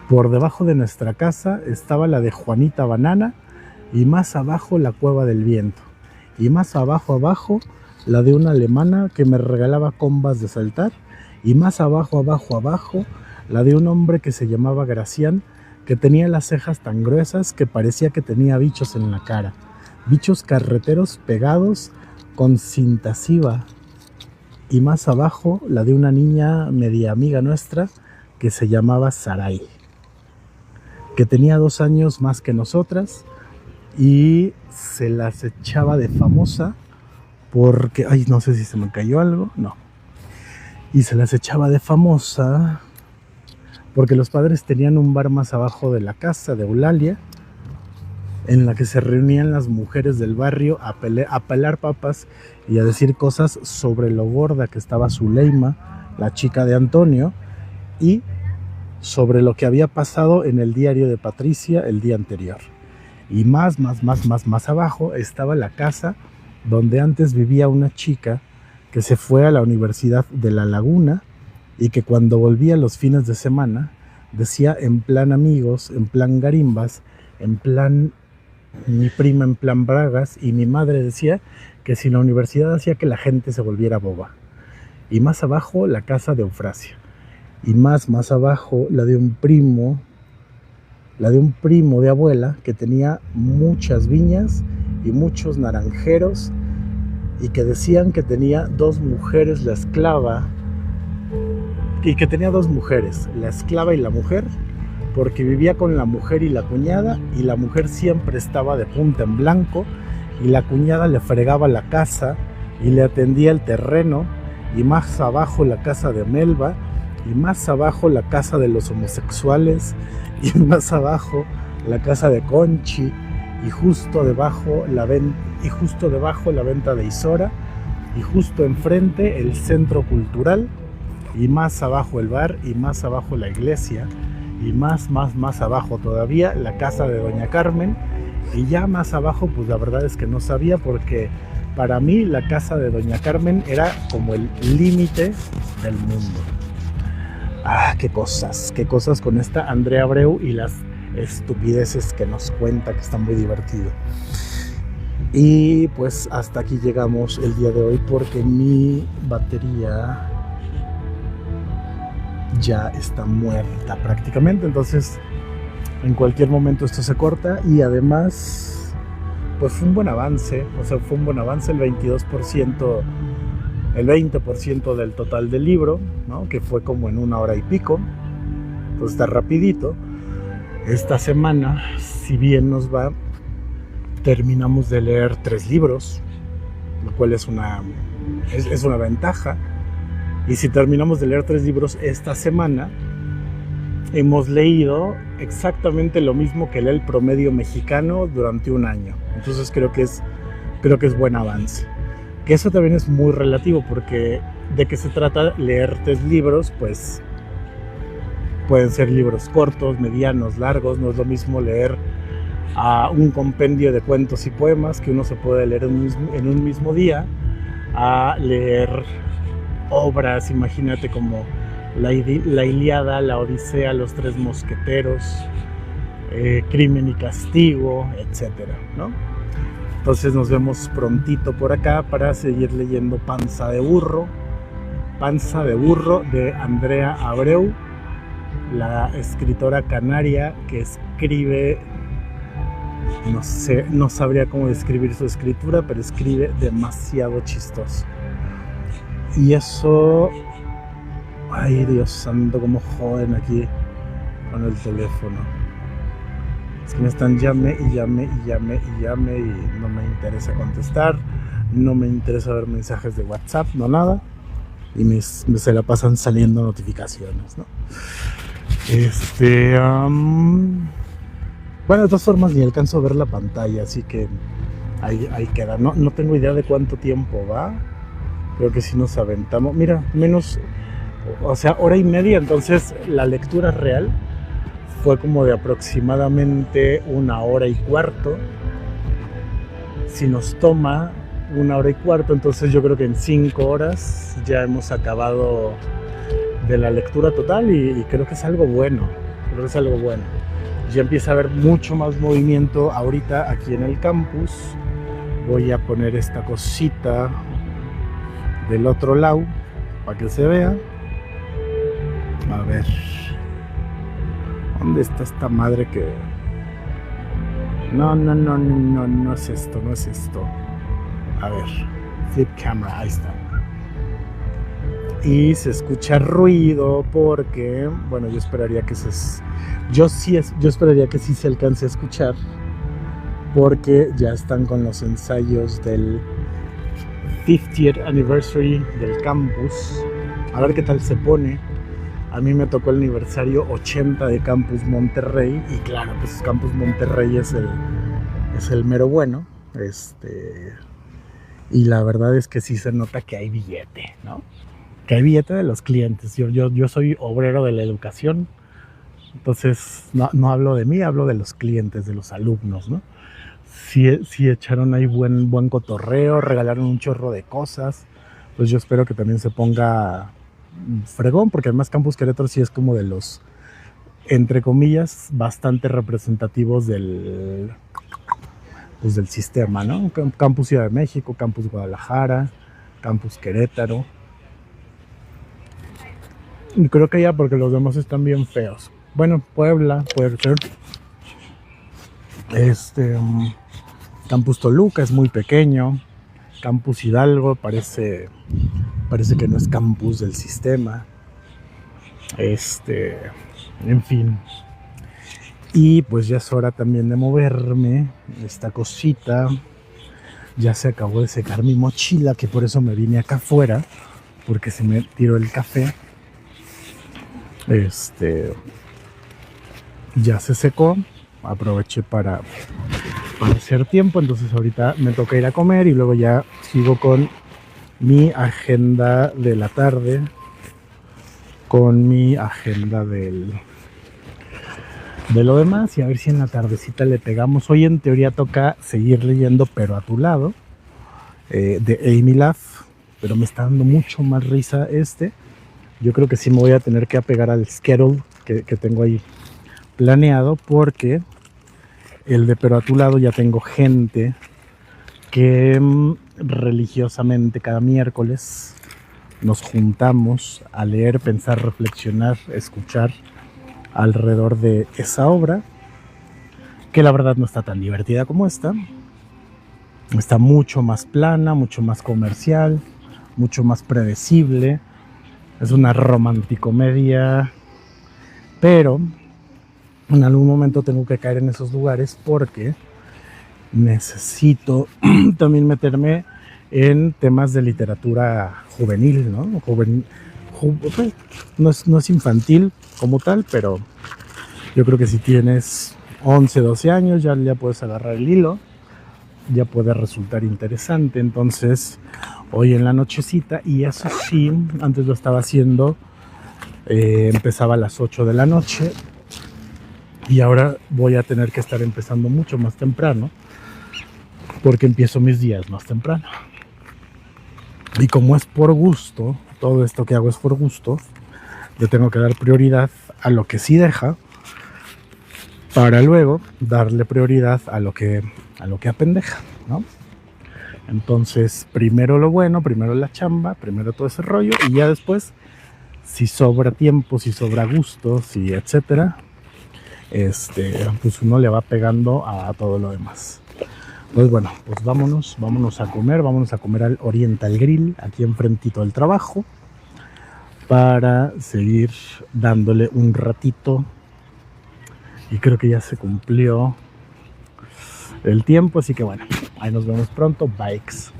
Por debajo de nuestra casa estaba la de Juanita Banana, y más abajo la Cueva del Viento, y más abajo la de una alemana que me regalaba combas de saltar, y más abajo la de un hombre que se llamaba Gracián, que tenía las cejas tan gruesas que parecía que tenía bichos en la cara, bichos carreteros pegados con cinta adhesiva, y más abajo la de una niña media amiga nuestra que se llamaba Sarai, que tenía 2 años más que nosotras, y se las echaba de famosa porque, ay, no sé si se me cayó algo, no, y se las echaba de famosa porque los padres tenían un bar más abajo de la casa de Eulalia, en la que se reunían las mujeres del barrio a pelar papas y a decir cosas sobre lo gorda que estaba Zuleima, la chica de Antonio, y sobre lo que había pasado en el diario de Patricia el día anterior. Y más abajo estaba la casa donde antes vivía una chica que se fue a la Universidad de La Laguna, y que cuando volvía los fines de semana decía en plan amigos, en plan garimbas, en plan mi prima en plan bragas, y mi madre decía que si la universidad hacía que la gente se volviera boba. Y más abajo la casa de Eufrasia. Y más abajo la de un primo de abuela que tenía muchas viñas y muchos naranjeros, y que decían que tenía dos mujeres, la esclava, y que tenía dos mujeres, la esclava y la mujer, porque vivía con la mujer y la cuñada, y la mujer siempre estaba de punta en blanco, y la cuñada le fregaba la casa y le atendía el terreno, y más abajo la casa de Melba, y más abajo la casa de los homosexuales, y más abajo la casa de Conchi, y justo debajo la venta de Isora, y justo enfrente el centro cultural, y más abajo el bar, y más abajo la iglesia, y más abajo todavía la casa de Doña Carmen, y ya más abajo pues la verdad es que no sabía, porque para mí la casa de Doña Carmen era como el límite del mundo. Qué cosas con esta Andrea Abreu y las estupideces que nos cuenta, que está muy divertido. Y pues hasta aquí llegamos el día de hoy, porque mi batería ya está muerta prácticamente, entonces en cualquier momento esto se corta. Y además pues fue un buen avance, el 22%, el 20% del total del libro, ¿no? Que fue como en 1 hora y pico, pues está rapidito. Esta semana, si bien nos va, terminamos de leer 3 libros, lo cual es una ventaja. Y si terminamos de leer 3 libros esta semana, hemos leído exactamente lo mismo que lee el promedio mexicano durante un año. Entonces creo que es buen avance. Que eso también es muy relativo, porque de qué se trata leer 3 libros, pues pueden ser libros cortos, medianos, largos. No es lo mismo leer a un compendio de cuentos y poemas que uno se puede leer en un mismo día, a leer obras, imagínate, como la Ilíada, la Odisea, Los Tres Mosqueteros, Crimen y Castigo, etcétera, ¿no? Entonces nos vemos prontito por acá para seguir leyendo Panza de Burro de Andrea Abreu, la escritora canaria que escribe, no sabría cómo describir su escritura, pero escribe demasiado chistoso. Y eso, ay Dios santo, como joden aquí con el teléfono. Es que me están llame y no me interesa contestar, no me interesa ver mensajes de WhatsApp, no nada. Y se la pasan saliendo notificaciones, ¿no? Bueno, de todas formas ni alcanzo a ver la pantalla, así que ahí queda. No tengo idea de cuánto tiempo va. Creo que si nos aventamos, mira, menos, o sea, 1:30. Entonces la lectura real fue como de aproximadamente 1 hora y cuarto. Si nos toma 1 hora y cuarto, entonces yo creo que en 5 horas ya hemos acabado de la lectura total, y creo que es algo bueno. Ya empieza a haber mucho más movimiento ahorita aquí en el campus. Voy a poner esta cosita del otro lado para que se vea. A ver, ¿dónde está esta madre que...? No es esto. A ver, flip camera, ahí está. Y se escucha ruido porque, bueno, yo esperaría que sí se alcance a escuchar, porque ya están con los ensayos del 50th anniversary del campus. A ver qué tal se pone. A mí me tocó el aniversario 80 de Campus Monterrey, y claro, pues Campus Monterrey es el mero bueno. Y la verdad es que sí se nota que hay billete, ¿no? Que hay billete de los clientes. Yo soy obrero de la educación, entonces no hablo de mí, hablo de los clientes, de los alumnos, ¿no? Sí echaron ahí buen cotorreo, regalaron un chorro de cosas. Pues yo espero que también se ponga fregón, porque además Campus Querétaro sí es como de los entre comillas, bastante representativos pues del sistema, ¿no? Campus Ciudad de México, Campus Guadalajara, Campus Querétaro. Y creo que ya porque los demás están bien feos. Bueno, Puebla puede ser. Campus Toluca es muy pequeño. Campus Hidalgo parece que no es campus del sistema. En fin. Y pues ya es hora también de moverme. Esta cosita. Ya se acabó de secar mi mochila, que por eso me vine acá afuera, porque se me tiró el café. Ya se secó. Aproveché para hacer tiempo. Entonces ahorita me toca ir a comer y luego ya sigo con mi agenda de la tarde, con mi agenda de lo demás, y a ver si en la tardecita le pegamos. Hoy en teoría toca seguir leyendo Pero a tu lado, de Amy Laff, pero me está dando mucho más risa Yo creo que sí me voy a tener que apegar al schedule que tengo ahí planeado, porque el de Pero a tu lado ya tengo gente que religiosamente cada miércoles nos juntamos a leer, pensar, reflexionar, escuchar alrededor de esa obra, que la verdad no está tan divertida como esta. Está mucho más plana, mucho más comercial, mucho más predecible. Es una romanticomedia, pero en algún momento tengo que caer en esos lugares porque necesito también meterme en temas de literatura juvenil, ¿no? No es infantil como tal, pero yo creo que si tienes 11, 12 años ya puedes agarrar el hilo, ya puede resultar interesante. Entonces hoy en la nochecita, y eso sí, antes lo estaba haciendo, empezaba a las 8 de la noche y ahora voy a tener que estar empezando mucho más temprano porque empiezo mis días más temprano. Y como es por gusto, todo esto que hago es por gusto, yo tengo que dar prioridad a lo que sí deja, para luego darle prioridad a lo que apendeja, ¿no? Entonces, primero lo bueno, primero la chamba, primero todo ese rollo, y ya después, si sobra tiempo, si sobra gusto, si etcétera, pues uno le va pegando a todo lo demás. Pues bueno, pues vámonos a comer al Oriental Grill, aquí enfrentito del trabajo, para seguir dándole un ratito. Y creo que ya se cumplió el tiempo, así que bueno, ahí nos vemos pronto. Bikes.